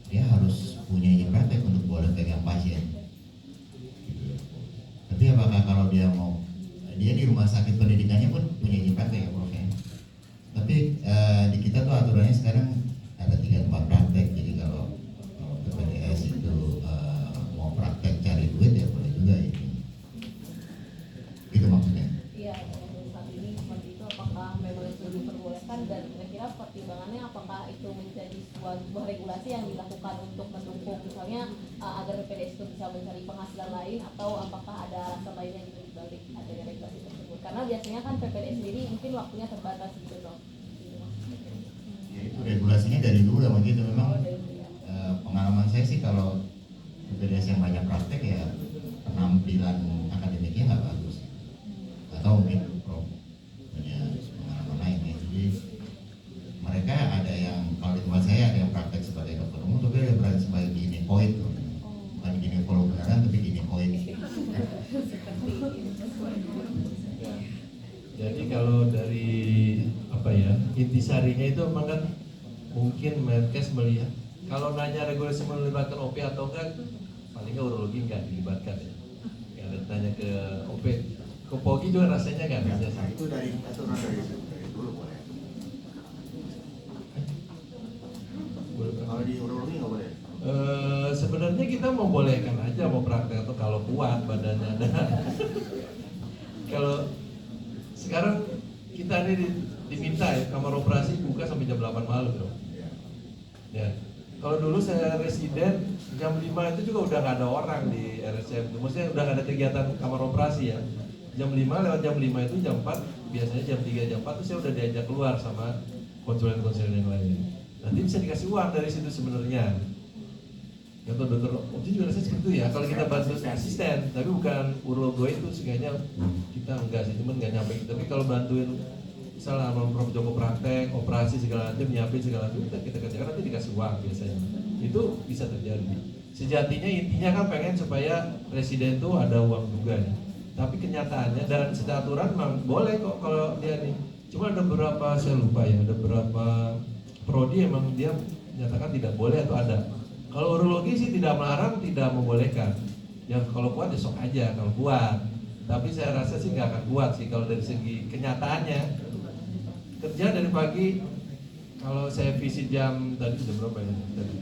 Dia harus punya izin praktek untuk boleh pegang pasien. Gitu. Tapi apakah kalau dia mau, dia di rumah sakit pendidikannya pun punya izin praktek ya Prof ya? Tapi di kita tuh aturannya sekarang ada 3 tempat praktek. Jadi kalau PPDS itu mau praktek cari duit ya boleh juga ini. Itu maksudnya. Iya, untuk saat ini seperti itu, apakah memang itu diperbolehkan, dan kira-kira pertimbangannya apakah itu menjadi sebuah regulasi yang dilakukan untuk mendukung misalnya agar PPDS itu bisa mencari penghasilan lain, atau apakah ada alasan lain yang dibalik adanya regulasi tersebut? Karena biasanya kan PPDS sendiri mungkin waktunya terbatas gitu dong. Ya, itu regulasinya dari dulu memang gitu. Memang pengalaman saya sih kalau PPDS yang banyak praktek ya penampilan akademiknya nggak bagus. Atau mungkin Prof punya pengalaman lain ya. Jadi mereka ada yang, kalau di tempat saya ada yang praktek sebagai dokter umum, tapi ada yang praktek sebagai ginekoid tuh. Bukan ginekolog beneran, tapi ginekoid. Jadi kalau dari apa ya, intisarinya itu memang kan mungkin Menkes melihat kalau nanya regulasi melibatkan OP atau enggak, paling nggak urologi nggak dilibatkan ya. Kalau tanya ke OP Ke Pogi juga rasanya nggak bisa Nah, sih. itu dari aturan dari dulu boleh. Kalau diulang-ulangi nggak boleh. Sebenarnya kita membolehkan aja mau praktek tuh kalau kuat badannya ada. Kalau sekarang kita ini diminta ya kamar operasi buka sampai jam 8 malam loh. Ya. Kalau dulu saya residen jam 5 itu juga udah nggak ada orang di RSCM. Maksudnya udah nggak ada kegiatan kamar operasi ya. Jam 5 lewat jam 5 itu jam 4, biasanya jam 3 jam 4 itu saya udah diajak keluar sama konsulen-konsulen yang lain. Nanti bisa dikasih uang dari situ sebenarnya. Contoh dokter Opti juga rasanya seperti itu ya. Kalau kita bantu asisten, tapi bukan urologo itu kayaknya kita enggak sih, cuman nggak nyampe. Tapi kalau bantuin misalnya Prof Joko praktek, operasi segala macam, nyiapin segala macam, kita kerjakan nanti dikasih uang biasanya. Itu bisa terjadi. Sejatinya intinya kan pengen supaya residen tuh ada uang juga nih. Tapi kenyataannya dan secara aturan memang boleh kok kalau dia nih. Cuma ada beberapa saya lupa ya, ada beberapa prodi emang dia menyatakan tidak boleh atau ada. Kalau urologi sih tidak melarang, tidak membolehkan. Ya kalau kuat ya sok aja kalau kuat. Tapi saya rasa sih nggak akan kuat sih kalau dari segi kenyataannya. Kerja dari pagi, kalau saya visit jam tadi jam berapa ya? Tadi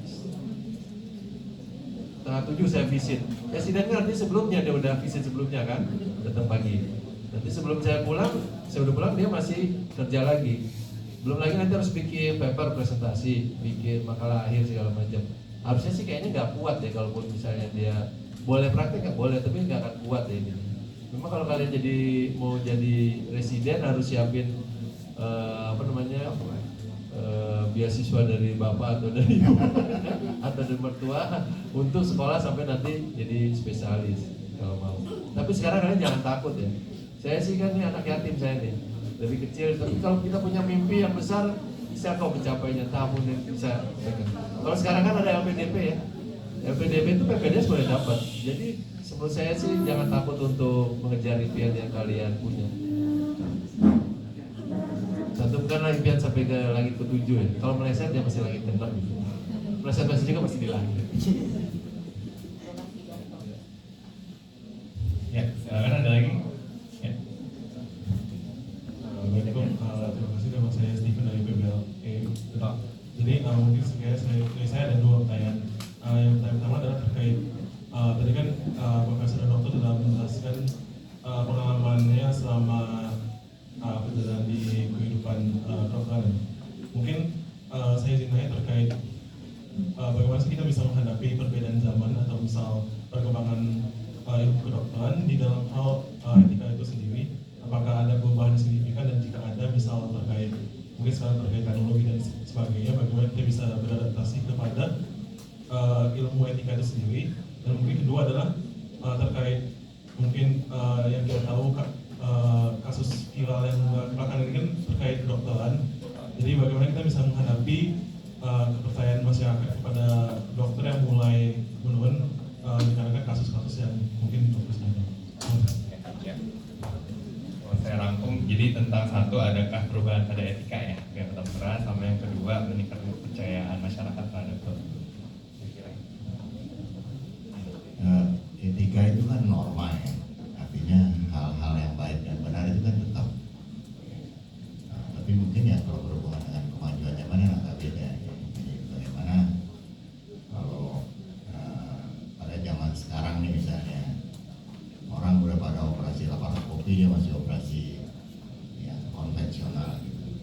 6:30 saya visit. Presiden kan nanti sebelumnya dia udah visit sebelumnya kan, datang pagi. Nanti sebelum saya pulang, saya udah pulang dia masih kerja lagi. Belum lagi nanti harus bikin paper presentasi, bikin makalah akhir segala macam. Harusnya sih kayaknya nggak kuat ya kalau misalnya dia boleh praktek nggak boleh, tapi nggak akan kuat ya ini. Memang kalau kalian mau jadi residen harus siapin beasiswa dari bapak atau dari ibu atau dari mertua untuk sekolah sampai nanti jadi spesialis kalau mau. Tapi sekarang kalian jangan takut ya. Saya sih kan ini anak yatim saya nih, lebih kecil. Tapi kalau kita punya mimpi yang besar, bisa kok mencapainya. Tahun yang bisa. Kalau sekarang kan ada LPDP ya. LPDP itu PPDS boleh dapat. Jadi menurut saya sih jangan takut untuk mengejar impian yang kalian punya. Cantumkanlah impian sampai ke langit ke-7 ya. Kalau meleset ya masih langit ke-6 gitu. Meleset juga masih di langit. Ya, silakan ada lagi. Ya. Assalamualaikum, terima kasih. Nama saya Steven dari PBLE Depak. Jadi mungkin saya ada dua pertanyaan. Yang pertama adalah terkait tadi kan Profesor dan Dokter telah menjelaskan pengalamannya selama perjalanan di kehidupan kedokteran. Mungkin saya izin tanya terkait bagaimana sih kita bisa menghadapi perbedaan zaman atau misal perkembangan ilmu kedokteran di dalam hal etika itu sendiri. Apakah ada perubahan yang signifikan, dan jika ada misal terkait mungkin sekarang terkait teknologi dan sebagainya, bagaimana kita bisa beradaptasi kepada ilmu etika itu sendiri. Dan mungkin kedua adalah terkait mungkin yang kita tahu kasus viral yang belakangan ini kan terkait kedokteran. Jadi bagaimana kita bisa menghadapi kepercayaan masyarakat kepada dokter yang mulai menurun dikarenakan kasus-kasus yang mungkin dokter ada. Ya. Kalau saya rangkum, jadi tentang satu, adakah perubahan pada etika ya, yang kedokteran, sama yang kedua meningkatkan kepercayaan masyarakat terhadap dokter. Etika itu kan norma ya, artinya hal-hal yang baik dan benar itu kan tetap. Tapi mungkin ya kalau berhubungan dengan kemajuan zaman yang agak beda. Jadi bagaimana kalau pada zaman sekarang nih misalnya orang udah pada operasi laparoskopi, dia masih operasi yang konvensional gitu.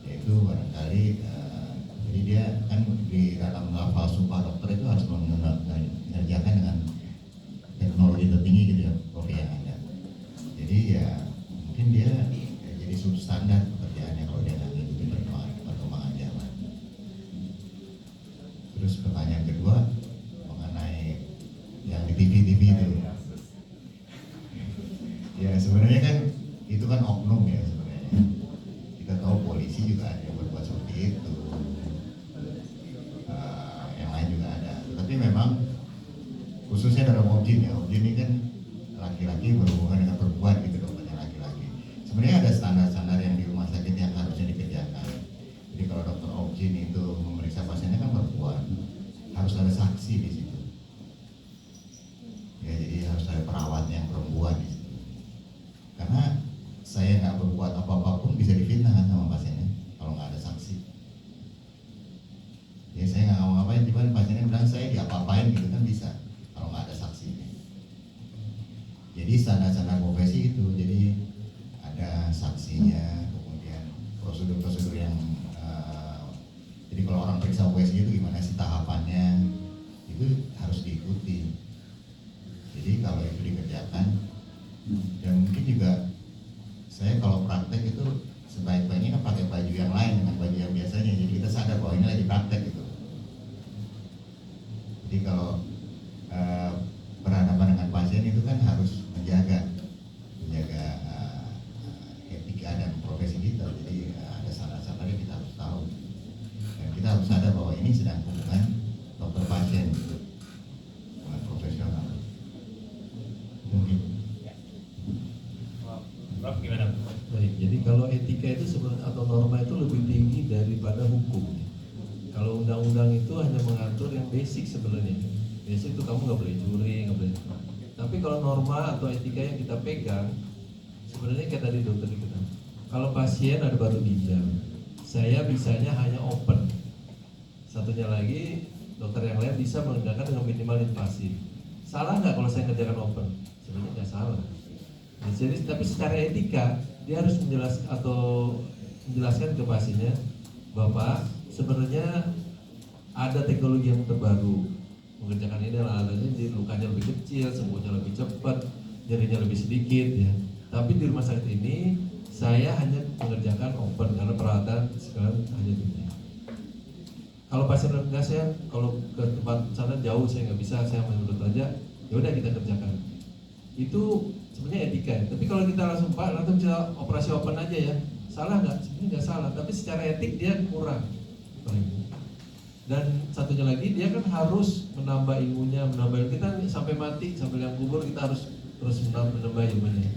Yaitu barangkali jadi dia kan di dalam lafal sumpah dokter itu harus mengerjakan dengan teknologi tertinggi gitu ya, Prof, yang ada. Jadi ya mungkin dia jadi substandar pekerjaannya kalau dia nggak ngikutin perkembangan zaman. Terus pertanyaan kedua mengenai yang di TV itu. Ya sebenarnya kan itu kan oknum ya sebenarnya. Kita tahu polisi juga ada yang berbuat seperti itu. Yang lain juga ada. Tapi memang khususnya dalam objin ya, objin ini kan laki-laki berhubungan dengan perempuan gitu, dokternya laki-laki. Sebenarnya ada standar-standar yang di rumah sakit yang harusnya dikerjakan. Jadi kalau dokter objin itu memeriksa pasiennya kan perempuan, harus ada saksi di situ. Ya jadi harus ada perawat yang perempuan di situ. Karena periksa USG itu gimana sih tahapannya, itu harus diikuti. Jadi kalau itu dikerjakan, dan mungkin juga saya kalau praktek itu sebaik-baiknya kan pakai baju yang lain dengan baju yang biasanya, jadi kita sadar bahwa ini lagi praktek gitu. Jadi kalau berhadapan dengan pasien itu kan harus menjaga etika dan profesi kita. Jadi ada syarat-syarat yang kita harus tahu, dan kita harus sadar bahwa ini sedang hubungan dokter pasien gitu, hubungan profesional. Mungkin. Prof gimana? Baik, jadi kalau etika itu sebenarnya atau norma itu lebih tinggi daripada hukum. Kalau undang-undang itu hanya mengatur yang basic sebenarnya. Basic itu kamu nggak boleh curi, nggak boleh. Tapi kalau norma atau etika yang kita pegang, sebenarnya kayak tadi dokter itu. Kalau pasien ada batu ginjal, saya bisanya hanya open. Satunya lagi, dokter yang lain bisa mengerjakan dengan minimal invasif. Salah nggak kalau saya kerjakan open? Sebenarnya nggak salah. Nah, jadi tapi secara etika dia harus menjelaskan ke pasiennya, Bapak, sebenarnya ada teknologi yang terbaru mengerjakan ini, alatnya jadi lukanya lebih kecil, sembuhnya lebih cepat, nyerinya lebih sedikit ya. Tapi di rumah sakit ini saya hanya mengerjakan open karena peralatan sekarang hanya ini. Kalau pasien enggak, saya kalau ke tempat sana jauh saya nggak bisa, saya menurut aja, ya udah kita kerjakan. Itu sebenarnya etika. Tapi kalau kita langsung bisa operasi open aja ya, salah nggak? Sebenarnya nggak salah, tapi secara etik dia kurang. Dan satunya lagi dia kan harus menambah ilmunya, kita sampai mati, sampai yang kubur kita harus terus menambah ilmunya.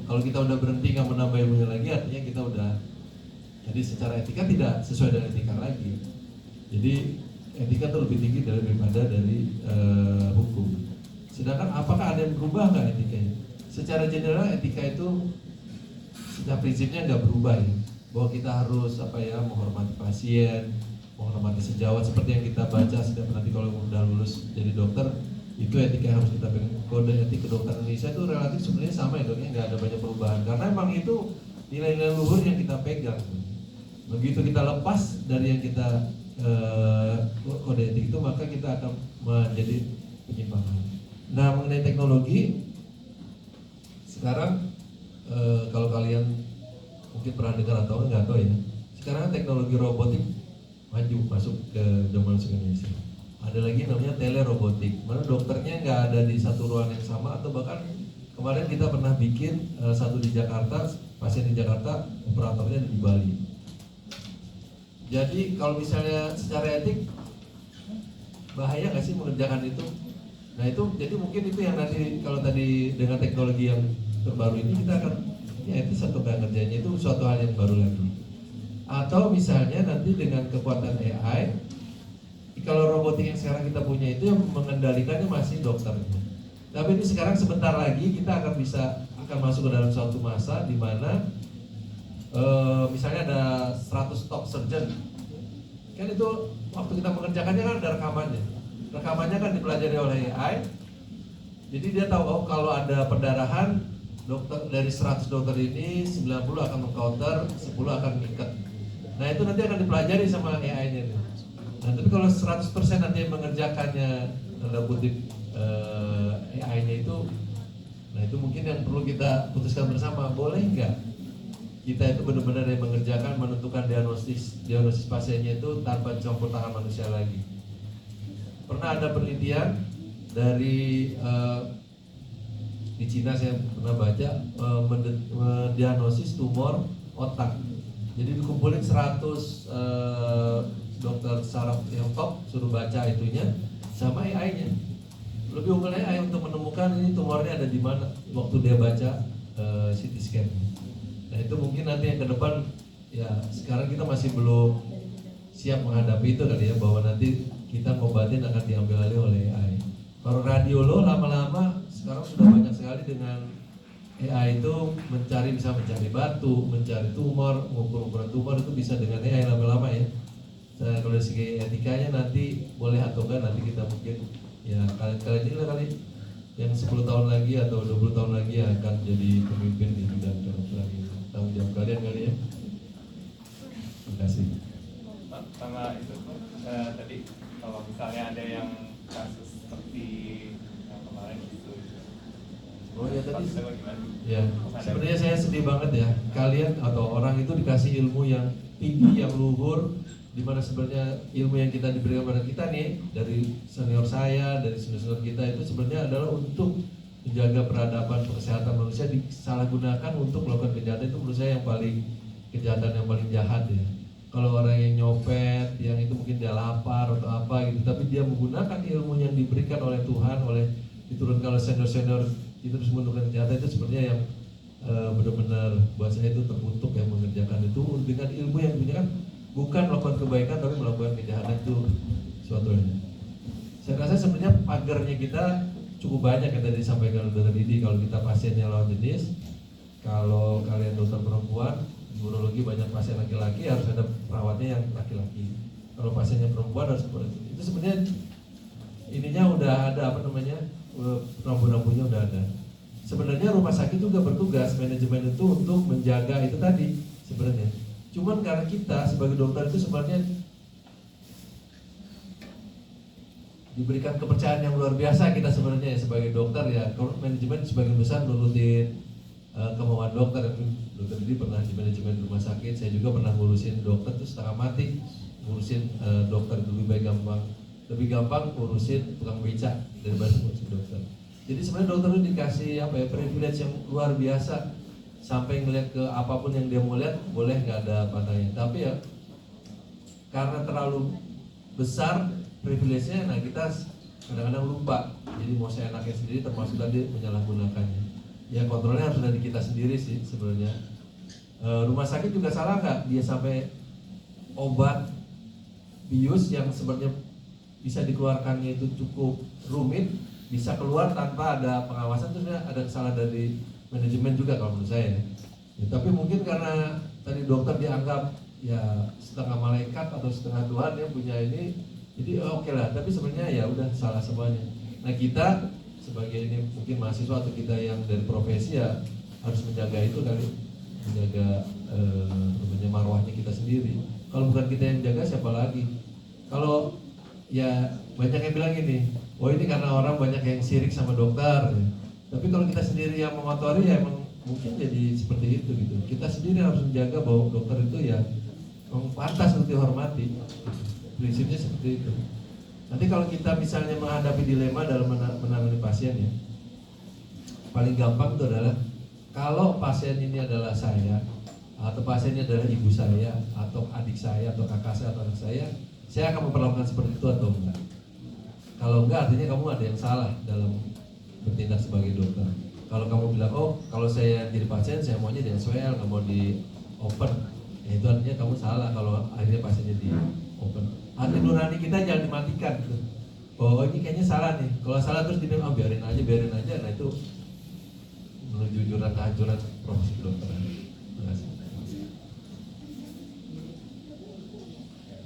Kalau kita udah berhenti nggak menambah ilmunya lagi, artinya kita udah, jadi secara etika tidak sesuai dengan etika lagi. Jadi etika itu lebih tinggi daripada dari hukum. Sedangkan apakah ada yang berubah nggak etikanya? Secara general etika itu secara prinsipnya nggak berubah ya. Bahwa kita harus menghormati pasien, menghormati sejawat seperti yang kita baca setiap nanti kalau udah lulus jadi dokter, itu etika yang harus kita pegang. Kode etik kedokteran Indonesia itu relatif sebenarnya sama ya dokternya, nggak ada banyak perubahan karena emang itu nilai-nilai luhur yang kita pegang. Begitu kita lepas dari yang kita kode etik itu, maka kita akan menjadi penyimpangan. Nah, mengenai teknologi sekarang kalau kalian mungkin pernah dengar atau nggak tahu ya, sekarang teknologi robotik maju masuk ke zaman Indonesia. Ada lagi namanya telerobotik, mana dokternya nggak ada di satu ruangan yang sama, atau bahkan kemarin kita pernah bikin satu di Jakarta, pasien di Jakarta, operatornya ada di Bali. Jadi kalau misalnya secara etik bahaya nggak sih mengerjakan itu? Nah itu, jadi mungkin itu yang nanti kalau tadi dengan teknologi yang terbaru ini kita akan ya etis atau nggak ngerjainnya, itu suatu hal yang baru lagi. Atau misalnya nanti dengan kekuatan AI, kalau robotik yang sekarang kita punya itu yang mengendalikannya masih dokternya. Tapi ini sekarang sebentar lagi kita akan masuk ke dalam suatu masa di mana misalnya ada 100 top surgeon, kan itu waktu kita mengerjakannya kan ada rekamannya kan dipelajari oleh AI. Jadi dia tahu, oh kalau ada pendarahan, dokter dari 100 dokter ini 90 akan meng-counter, 10 akan mengikat. Nah itu nanti akan dipelajari sama AI-nya. Nah tapi kalau 100% nanti yang mengerjakannya tanda kutip AI-nya itu, nah itu mungkin yang perlu kita putuskan bersama, boleh nggak kita itu benar-benar yang mengerjakan, menentukan diagnosis pasiennya itu tanpa campur tangan manusia lagi. Pernah ada penelitian dari di Cina, saya pernah baca mendiagnosis tumor otak. Jadi dikumpulin 100 dokter saraf yang top, suruh baca itunya sama AI-nya. Lebih unggulnya AI untuk menemukan ini tumornya ada di mana waktu dia baca CT scan. Nah itu mungkin nanti yang ke depan, ya sekarang kita masih belum siap menghadapi itu kali ya, bahwa nanti kita ngobatin akan diambil alih oleh AI. Kalau radiolog lama-lama sekarang sudah banyak sekali dengan AI itu bisa mencari batu, mencari tumor, mengukur ukuran tumor itu bisa dengan AI lama-lama ya. Nah, kalau dari segi etikanya nanti boleh atau enggak, nanti kita mungkin ya kalian ini kali yang 10 tahun lagi atau 20 tahun lagi akan jadi pemimpin di bidang kedokteran ini. Tanggung jawab kalian kali ya. Terima kasih. sama itu tuh tadi kalau misalnya ada yang kasus seperti yang kemarin itu. Oh ya tadi. Maksudnya bagaimana? Ya, sebenarnya saya sedih banget ya. Kalian atau orang itu dikasih ilmu yang tinggi, yang luhur, di mana sebenarnya ilmu yang kita diberikan pada kita nih dari senior saya, dari senior kita itu sebenarnya adalah untuk menjaga peradaban kesehatan manusia, disalahgunakan untuk melakukan kejahatan. Itu menurut saya yang paling kejahatan yang paling jahat ya. Kalau orang yang nyopet, yang itu mungkin dia lapar atau apa gitu, tapi dia menggunakan ilmu yang diberikan oleh Tuhan, oleh diturunkan oleh senior-senior itu terus melakukan kejahatan, itu sebenarnya yang benar-benar buat saya itu terkutuk yang mengerjakan itu dengan ilmu yang diberikan, bukan melakukan kebaikan tapi melakukan kejahatan. Itu suatu yang saya rasa sebenarnya pagarnya kita cukup banyak yang tadi disampaikan oleh Dr. Didi. Kalau kita pasiennya lawan jenis, kalau kalian dokter perempuan, urologi banyak pasien laki-laki, harus ada perawatnya yang laki-laki. Kalau pasiennya perempuan harus seperti itu. Itu sebenarnya ininya udah ada rambu-rambunya udah ada. Sebenarnya rumah sakit juga bertugas manajemen itu untuk menjaga itu tadi sebenarnya. Cuman karena kita sebagai dokter itu sebenarnya diberikan kepercayaan yang luar biasa kita sebenarnya ya, sebagai dokter ya. Kalau manajemen sebagian besar nurutin kemauan dokter. Dokter ini pernah di manajemen rumah sakit, saya juga pernah ngurusin dokter itu setengah mati. Ngurusin dokter itu lebih gampang ngurusin tukang becak daripada ngurusin dokter. Jadi sebenarnya dokter itu dikasih privilege yang luar biasa, sampai ngeliat ke apapun yang dia mau lihat boleh, nggak ada panahnya. Tapi ya karena terlalu besar privilege-nya, nah kita kadang-kadang lupa. Jadi mau saya enaknya sendiri, termasuk tadi menyalahgunakannya. Ya kontrolnya harus dari kita sendiri sih sebenarnya. Rumah sakit juga salah nggak dia sampai obat bius yang sebenarnya bisa dikeluarkannya itu cukup rumit, bisa keluar tanpa ada pengawasan, itu ada kesalahan dari manajemen juga kalau menurut saya. Ya, tapi mungkin karena tadi dokter dianggap ya setengah malaikat atau setengah Tuhan, yang punya ini, jadi oke lah. Tapi sebenarnya ya udah salah semuanya. Nah kita sebagai ini mungkin mahasiswa atau kita yang dari profesi ya harus menjaga itu kali, menjaga marwahnya kita sendiri. Kalau bukan kita yang jaga, siapa lagi? Kalau ya banyak yang bilang ini, oh ini karena orang banyak yang sirik sama dokter ya. Tapi kalau kita sendiri yang mengotori ya emang mungkin jadi seperti itu gitu. Kita sendiri harus menjaga bahwa dokter itu ya pantas untuk dihormati. Prinsipnya seperti itu. Nanti kalau kita misalnya menghadapi dilema dalam menangani pasien ya, paling gampang itu adalah kalau pasien ini adalah saya, atau pasiennya adalah ibu saya, atau adik saya, atau kakak saya, atau anak saya akan memperlakukan seperti itu atau enggak. Kalau enggak, artinya kamu ada yang salah dalam bertindak sebagai dokter. Kalau kamu bilang, oh kalau saya jadi pasien, saya maunya di SWL, nggak mau di open, ya itu artinya kamu salah. Kalau akhirnya pasiennya di open, hati nurani kita jangan dimatikan gitu. Oh ini kayaknya salah nih. Kalau salah terus dibilang, oh biarin aja. Nah itu menuju jurang kehancuran profesi kedokteran. Terima kasih.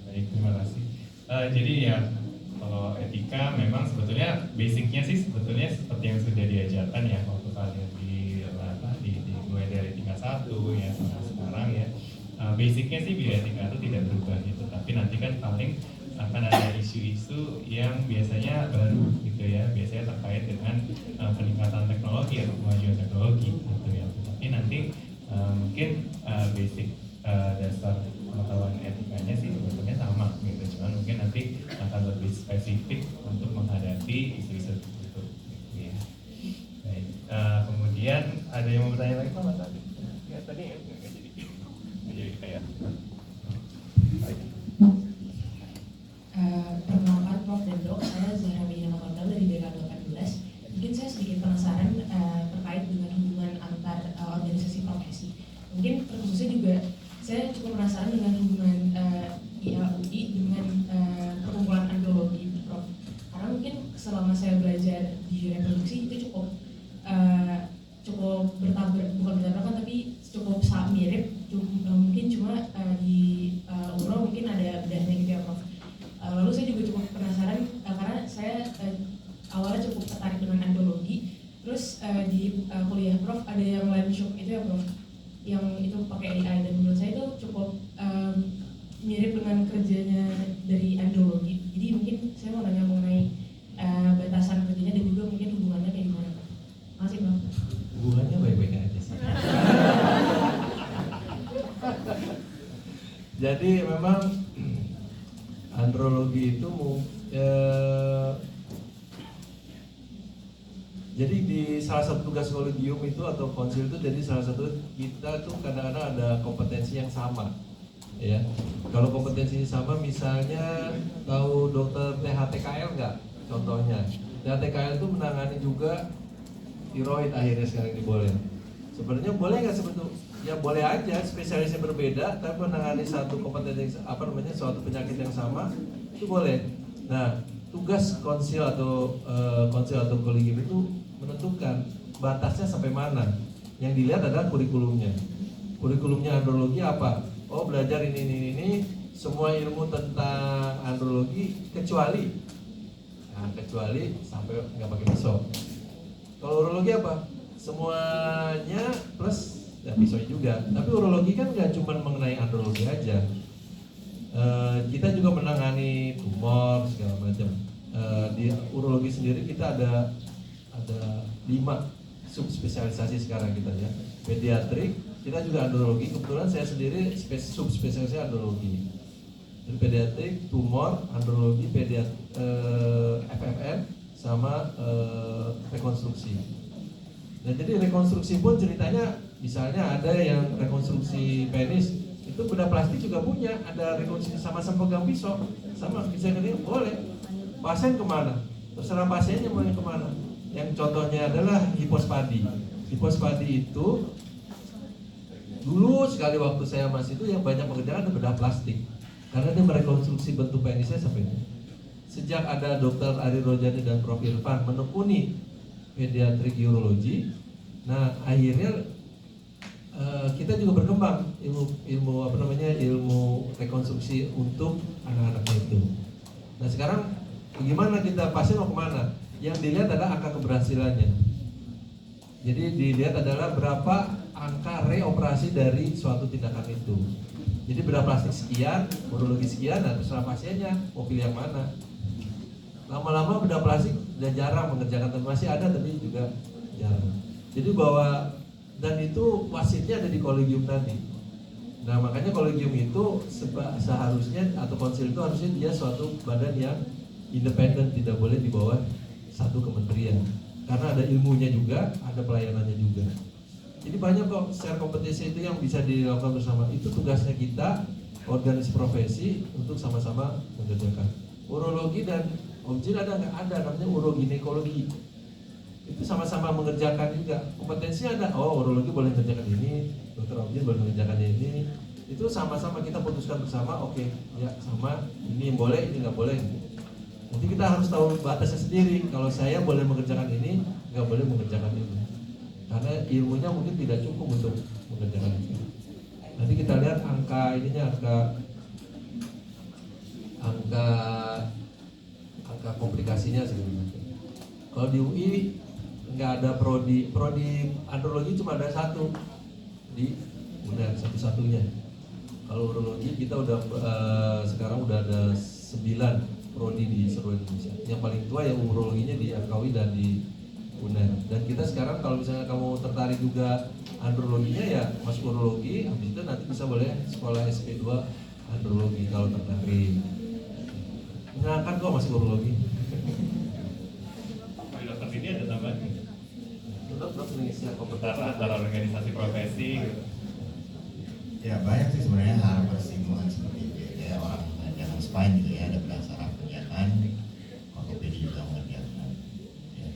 Baik, terima kasih. Jadi ya kalau etika memang sebetulnya basicnya sih sebetulnya seperti yang sudah diajarkan ya waktu kalian di mulai dari tingkat 1 ya sampai sekarang ya. Basicnya sih bioetika itu tidak berubah gitu, tapi nanti kan paling akan ada isu-isu yang biasanya baru gitu ya, biasanya terkait dengan peningkatan teknologi atau kemajuan teknologi gitu ya. Tapi nanti mungkin basic dasar pengetahuan etikanya sih sebetulnya sama gitu, cuman mungkin nanti akan lebih spesifik untuk menghadapi isu-isu itu gitu ya. Baik, kemudian ada yang mau bertanya lagi Pak Mas Adi? Ya tadi nggak jadi kayak. Baik. Perkenalkan Prof dan Dok, saya Zahra Medina Makardal dari DK 18. Mungkin saya sedikit penasaran terkait dengan hubungan antar organisasi profesi. Mungkin terkhususnya juga saya cukup penasaran dengan hubungan IAUI dengan perkumpulan andrologi, Prof. Karena mungkin selama saya belajar di reproduksi itu cukup bukan bertabrakan tapi cukup mirip. Mungkin cuma di uro mungkin ada bedanya gitu ya, Prof. Lalu saya juga cukup penasaran karena saya awalnya cukup tertarik dengan andrologi. Terus di kuliah Prof ada yang land shock itu ya, Prof, yang itu pakai AI, dan menurut saya itu cukup mirip dengan kerjanya Jadi memang andrologi itu jadi di salah satu tugas kolegium itu atau konsil itu, jadi salah satu kita tuh kadang-kadang ada kompetensi yang sama, ya. Kalau kompetensinya sama, misalnya tahu dokter THTKL nggak? Contohnya, THTKL itu menangani juga tiroid akhirnya sekarang diboleh. Sebenarnya boleh nggak sebetulnya? Ya boleh aja, spesialisnya berbeda, tapi menangani satu kompetensi suatu penyakit yang sama itu boleh. Nah, tugas konsil atau kolegium itu menentukan batasnya sampai mana. Yang dilihat adalah kurikulumnya. Kurikulumnya andrologi apa? Oh, belajar ini, semua ilmu tentang andrologi kecuali sampai nggak pakai pisau. Kalau urologi apa? Semuanya plus ya pisau juga. Tapi urologi kan nggak cuma mengenai andrologi aja. Kita juga menangani tumor segala macam. Di urologi sendiri kita ada 5 subspesialisasi sekarang kita ya. Pediatrik, kita juga andrologi. Kebetulan saya sendiri subspesialisnya andrologi. Jadi pediatrik, tumor, andrologi, FFM sama rekonstruksi. Nah, jadi rekonstruksi pun ceritanya, misalnya ada yang rekonstruksi penis, itu bedah plastik juga punya, ada rekonstruksi sama-sama pegang pisau, sama bisa gini, boleh. Pasien kemana? Terserah pasiennya mau yang kemana. Yang contohnya adalah hipospadi. Hipospadi itu dulu sekali waktu saya masih itu yang banyak mengerjakan ada bedah plastik, karena dia merekonstruksi bentuk penisnya sampai ini. Sejak ada Dr. Ari Rojani dan Prof. Irfan menekuni pediatrik urologi, nah akhirnya kita juga berkembang ilmu rekonstruksi untuk anak-anaknya itu. Nah sekarang bagaimana kita pasien mau kemana? Yang dilihat adalah angka keberhasilannya. Jadi dilihat adalah berapa angka reoperasi dari suatu tindakan itu. Jadi bedah plastik sekian, urologi sekian, dan terserah pasiennya mau pilih yang mana. Lama-lama bedah plastik udah jarang mengerjakan, masih ada tapi juga jarang. Jadi bahwa dan itu wasitnya ada di kolegium tadi. Nah makanya kolegium itu seharusnya atau konsil itu harusnya dia suatu badan yang independen, tidak boleh di bawah satu kementerian. Karena ada ilmunya juga, ada pelayanannya juga. Jadi banyak kok secara kompetisi itu yang bisa dilakukan bersama. Itu tugasnya kita, organisasi profesi untuk sama-sama mengerjakan. Urologi dan objin ada nggak? Ada, namanya uroginekologi. Itu sama-sama mengerjakan juga. Kompetensinya ada. Oh, urologi boleh mengerjakan ini, dokter objin boleh mengerjakan ini. Itu sama-sama kita putuskan bersama. Oke, ya sama. Ini boleh, ini nggak boleh. Nanti kita harus tahu batasnya sendiri. Kalau saya boleh mengerjakan ini, nggak boleh mengerjakan ini. Karena ilmunya mungkin tidak cukup untuk mengerjakan itu. Nanti kita lihat angka komplikasinya sebenarnya. Kalau di UI nggak ada prodi andrologi cuma ada satu di UNER, satu-satunya. Kalau urologi kita udah sekarang udah ada 9 prodi di seluruh Indonesia. Yang paling tua ya urologinya di FKUI dan di UNER. Dan kita sekarang kalau misalnya kamu tertarik juga androloginya ya masuk urologi, habis itu nanti bisa boleh sekolah SP2 andrologi kalau tertarik. Menyenangkan kok masuk urologi. Di dokter ini ada tambahan Dokter antara organisasi profesi gitu. Ya banyak sih sebenarnya hal bersinggungan seperti itu ya, orang mengerjakan spine gitu ya, ada bedah saraf mengerjakan, ortopedi juga mengerjakan ya.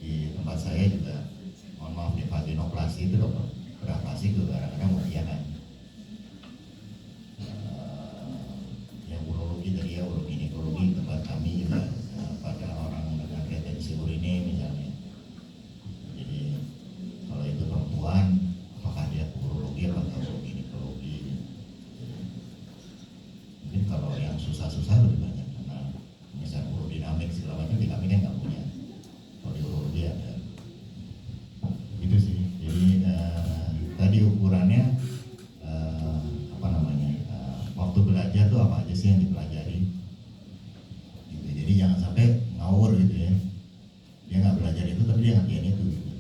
Di tempat saya juga, mohon maaf nih, vaginoplasti itu dokter bedah plastik juga kadang-kadang mengerjakan. Yang urologi tadi ya, uroginekologi tempat kami juga pada orang dengan retensi urinnya misalnya. Jadi kalau itu perempuan, apakah dia urologi atau uroginekologi? Mungkin kalau yang susah-susah lebih banyak karena misalnya urodinamik segala macam di kami kan nggak punya. Kalau di urologi ada. Itu sih. Jadi tadi ukurannya waktu belajar tuh apa aja sih yang dipelajari? Gitu. Jadi jangan sampai ngawur gitu ya. Dia nggak belajar itu tapi dia ngerjain itu. Gitu.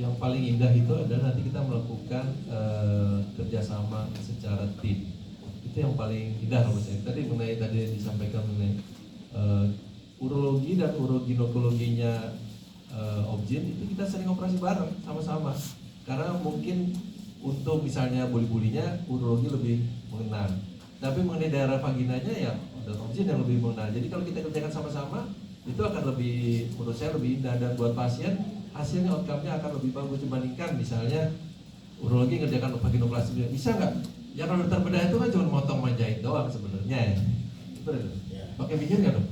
Yang paling indah itu adalah nanti kita melakukan kerja secara tim. Itu yang paling indah menurut saya. Tadi yang disampaikan mengenai urologi dan uroginekologinya Objin itu kita sering operasi bareng sama-sama. Karena mungkin untuk misalnya buli-bulinya urologi lebih mengenal. Tapi mengenai daerah vaginanya ya dokter Objin yang lebih mengenal. Jadi kalau kita kerjakan sama-sama itu akan lebih, menurut saya lebih indah, dan buat pasien hasilnya outcome-nya akan lebih bagus dibandingkan misalnya urologi ngerjakan vaginoplasti. Bisa nggak? Ya kalau dokter bedah itu kan cuma motong menjahit doang sebenarnya ya. Betul. Pakai mikir nggak dong?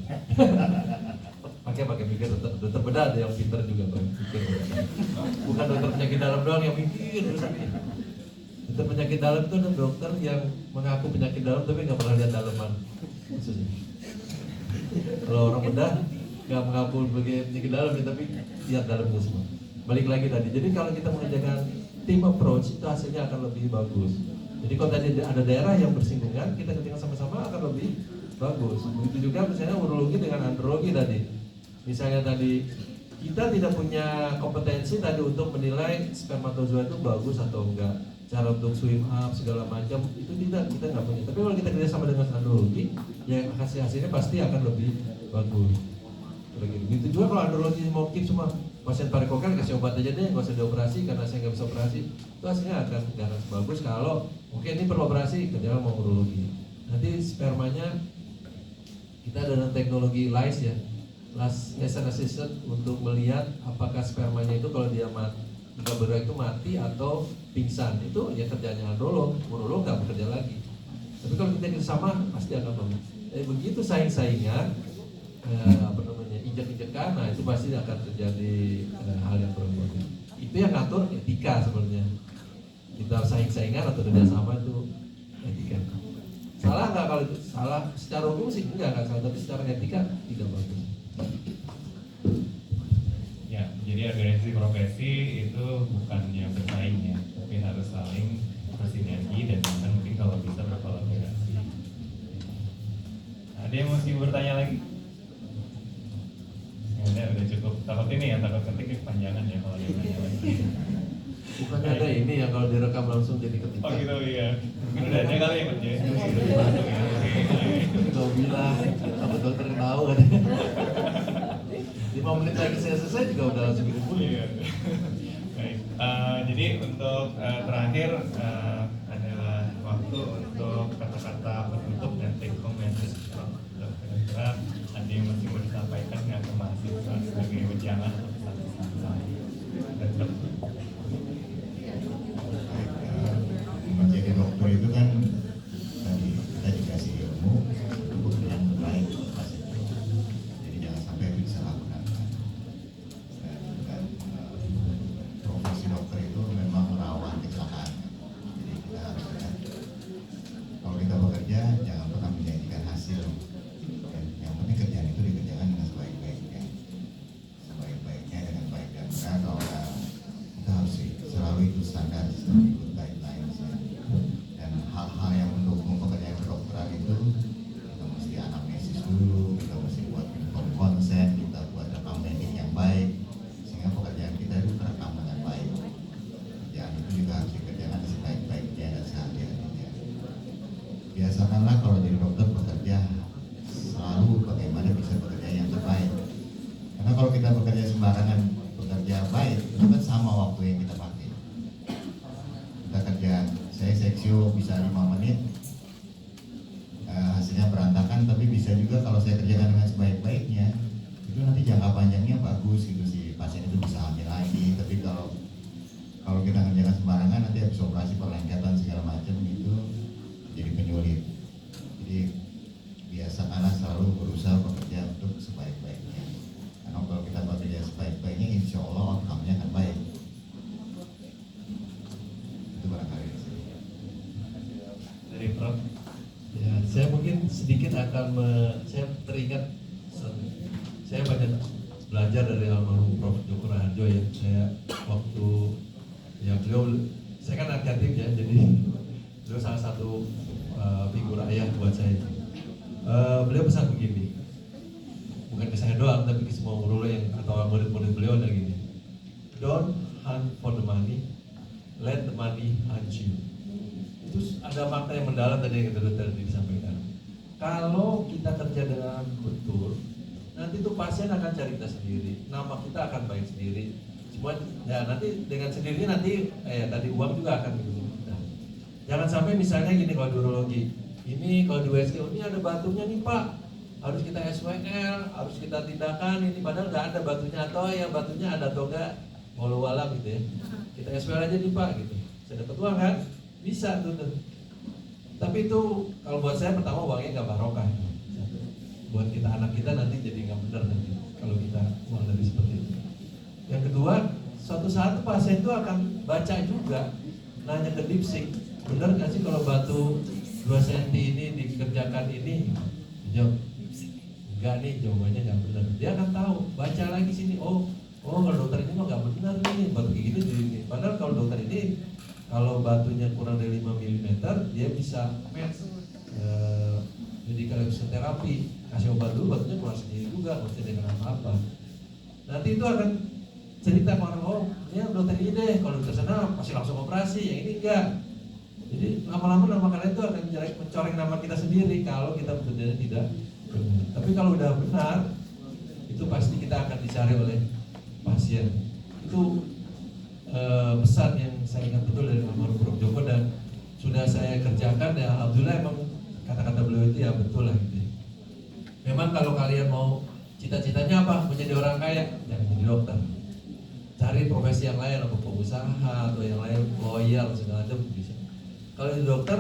pakai mikir dokter bedah ada yang pintar juga mikir. Bukan dokter penyakit dalam doang yang mikir. Dokter penyakit dalam itu ada dokter yang mengaku penyakit dalam tapi nggak pernah lihat dalaman. Khususnya. Kalau orang bedah nggak mengaku sebagai penyakit dalam tapi lihat dalamnya semua. Balik lagi tadi. Jadi kalau kita mengerjakan team approach itu hasilnya akan lebih bagus. Jadi kalau tadi ada daerah yang bersinggungan, kita kerjakan sama-sama akan lebih bagus. Begitu juga misalnya urologi dengan andrologi tadi. Misalnya tadi kita tidak punya kompetensi tadi untuk menilai spermatozoa itu bagus atau enggak, cara untuk swim up segala macam itu kita nggak punya. Tapi kalau kita kerja sama dengan andrologi, ya hasilnya pasti akan lebih bagus. Begitu juga kalau andrologi mau keep semua pasien varikokel kasih obat aja deh, nggak usah dioperasi karena saya nggak bisa operasi, itu hasilnya akan nggak akan sebagus kalau mungkin ini perlu operasi kerja mau urologi. Nanti spermanya kita ada teknologi LISE ya, last assistant untuk melihat apakah spermanya itu kalau dia jika bergerak itu mati atau pingsan, itu ya kerjanya androlog, urolog nggak bekerja lagi. Tapi kalau kita bersama pasti akan bagus. Begitu saingan injak-injak kanan itu pasti akan terjadi hal yang kurang bagus. Itu yang ngatur etika sebenarnya. Kita saing-saingan atau kerjasama itu etika. Salah nggak kalau itu? Salah secara hukum sih enggak salah, tapi secara etika tidak bagus. Ya, jadi organisasi profesi itu bukannya bersaing ya, tapi harus saling bersinergi dan bahkan mungkin kalau bisa berkolaborasi. Ada yang masih bertanya lagi? Ya udah cukup. Takut ini ya, takut ketik kepanjangan ya kalau dia tanya lagi. Bukannya ada ini ya kalau direkam langsung jadi ketika. Oh gitu iya. Mungkin udah ada kali yang kerja. Kau bilang, apa dokter tahu kan? 5 menit lagi saya selesai juga udah langsung kirim pulang. Iya. Baik. Jadi untuk terakhir adalah waktu untuk kata-kata penutup dan take home message. Kira-kira ada yang masih mau disampaikan nggak ke mahasiswa sebagai wejangan atau pesan-pesan? Menjadi dokter itu kan tadi kita dikasih ilmu untuk yang terbaik untuk pasien. Jadi jangan sampai itu disalahgunakan. Dan profesi dokter itu memang rawan kecelakaan. Jadi kita harus ingat kalau kita bekerja jangan pernah menjanjikan hasil. Dan yang penting kerjaan itu dikerjakan dengan sebaik-baiknya, dengan baik dan benar. Kalau kita harus selalu itu standar, selalu ikut guidelines ya. Dan hal-hal yang mendukung pekerjaan kedokteran itu kita mesti anamnesis dulu, kita mesti buat inform consent, kita buat rekam medis yang baik sehingga pekerjaan kita itu terekam dengan baik. Kerjaan itu juga harus dikerjakan sebaik-baiknya dan sehari-harinya. Biasakanlah kalau jadi dokter bekerja selalu bagaimana bisa bekerja yang terbaik. Karena kalau kita bekerja sembarangan, bekerja baik, itu kan sama waktu yang kita pakai. Kita kerja, saya seksio bisa 5 menit, hasilnya berantakan, tapi bisa juga kalau saya kerjakan dengan sebaik-baiknya, itu nanti jangka panjangnya bagus gitu sih, pasien itu bisa hamil lagi. Tapi kalau kita kerjakan sembarangan, nanti habis operasi perlengketan segala macam gitu, jadi penyulit. Jadi biasakanlah selalu berusaha bekerja untuk sebaik-baiknya. Karena kalau kita bekerja sebaik-baiknya, insya Allah outcome-nya akan baik. Itu barangkali. Dari Prof. Ya, saya mungkin sedikit saya teringat, saya banyak belajar dari almarhum Prof. Dr. Raharjo ya. Saya waktu ya saya kan akademik ya, jadi beliau salah satu figur ayah buat saya. Beliau pesan begini, bukan ke saya doang, tapi ke semua guru yang atau murid-murid beliau ada gini: don't hunt for the money, let the money hunt you. Itu Terus ada makna yang mendalam tadi yang tadi disampaikan. Kalau kita kerja dengan betul, nanti tuh pasien akan cari kita sendiri, nama kita akan baik sendiri. Semua ya nanti dengan sendirinya nanti tadi uang juga akan begitu. Nah, jangan sampai misalnya gini kalau di urologi, ini kalau di USG ini ada batunya nih Pak, harus kita SWL, harus kita tindakan ini padahal nggak ada batunya atau ya batunya ada atau enggak walau alam gitu ya. Kita SWL aja nih Pak gitu. Saya dapat uang kan? Bisa tuh. Tapi itu kalau buat saya pertama uangnya nggak barokah. Buat kita anak kita nanti jadi nggak benar nanti kalau kita uang dari seperti itu. Yang kedua, suatu saat pasien itu akan baca juga, nanya ke dipsik, benar nggak sih kalau batu 2 cm ini dikerjakan ini? Jawab, enggak nih, jawabannya nggak benar. Dia akan tahu, baca lagi sini, oh kalau dokter ini mah nggak benar nih, batu kayak gini jadi ini. Padahal kalau dokter ini kalau batunya kurang dari 5 mm, dia bisa match medical terapi, kasih obat dulu, batunya keluar sendiri juga, nggak usah dengan apa-apa. Nanti itu akan cerita ke orang, oh ini dokter ini deh, kalau dokter sana pasti langsung operasi, yang ini enggak. Jadi lama-lama nama kalian itu akan mencoreng nama kita sendiri kalau kita bekerjanya tidak benar. Tapi kalau udah benar, itu pasti kita akan dicari oleh pasien. Itu pesan yang saya ingat betul dari almarhum Prof. Joko dan sudah saya kerjakan ya alhamdulillah emang kata-kata beliau itu ya betul lah gitu. Memang kalau kalian mau cita-citanya apa? Menjadi orang kaya, jangan jadi dokter. Cari profesi yang lain, atau pengusaha atau yang lain, loyal segala macam bisa. Kalau jadi dokter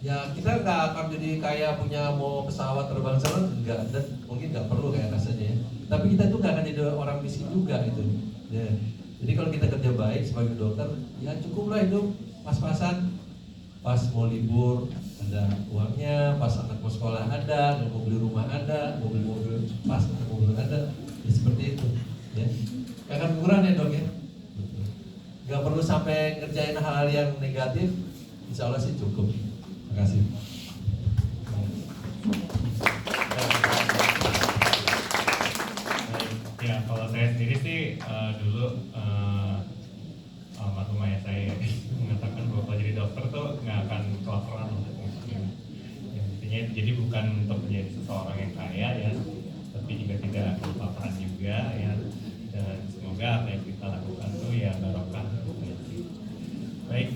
ya kita nggak akan jadi kaya punya mau pesawat terbang sana enggak, dan mungkin nggak perlu kayak rasanya ya. Tapi kita tuh nggak akan jadi orang miskin juga gitu. Ya. Jadi kalau kita kerja baik sebagai dokter, ya cukuplah itu pas-pasan, pas mau libur ada uangnya, pas anak mau sekolah ada, mau beli rumah ada, mau beli mobil pas mobil ada, ya seperti itu. Ya, gak akan kurang ya dok ya. Gak perlu sampai ngerjain hal-hal yang negatif, insya Allah sih cukup. Terima kasih. Ya kalau saya sendiri sih dulu almarhum ayah saya mengatakan bahwa kalau jadi dokter tuh nggak akan kelaparan. Intinya jadi bukan untuk menjadi seseorang yang kaya ya, tapi juga tidak kelaparan juga ya. Dan semoga apa yang kita lakukan tuh ya barokah. Baik,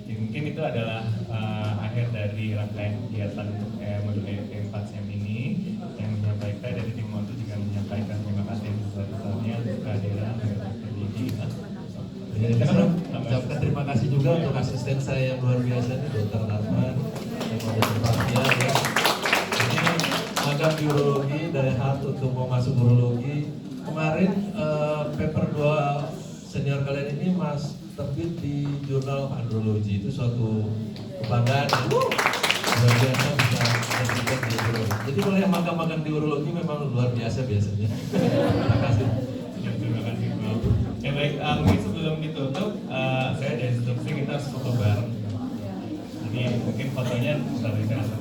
ya mungkin itu adalah akhir dari rangkaian kegiatan modul EUP 4 SEM ini. Yang menyampaikan dari tim Motu juga menyampaikan terima kasih besar-besarnya untuk kehadiran Dr. Didi. Ya, saya ucapkan terima kasih juga untuk asisten saya yang luar biasa nih, Dr. Arman dan Dr. Fatia ya. Ini magang di urologi dari hard untuk mau masuk urologi. Kemarin paper 2 senior kalian ini mas terbit di jurnal andrologi, itu suatu kebanggaan luar biasa bisa terbit di urologi. Jadi kalau yang magang-magang di urologi memang luar biasa biasanya. Terima kasih. Ya, terima kasih Bro. Ya baik, mungkin sebelum ditutup saya ada instruksi kita harus foto bareng. Jadi mungkin fotonya bisa dikasih.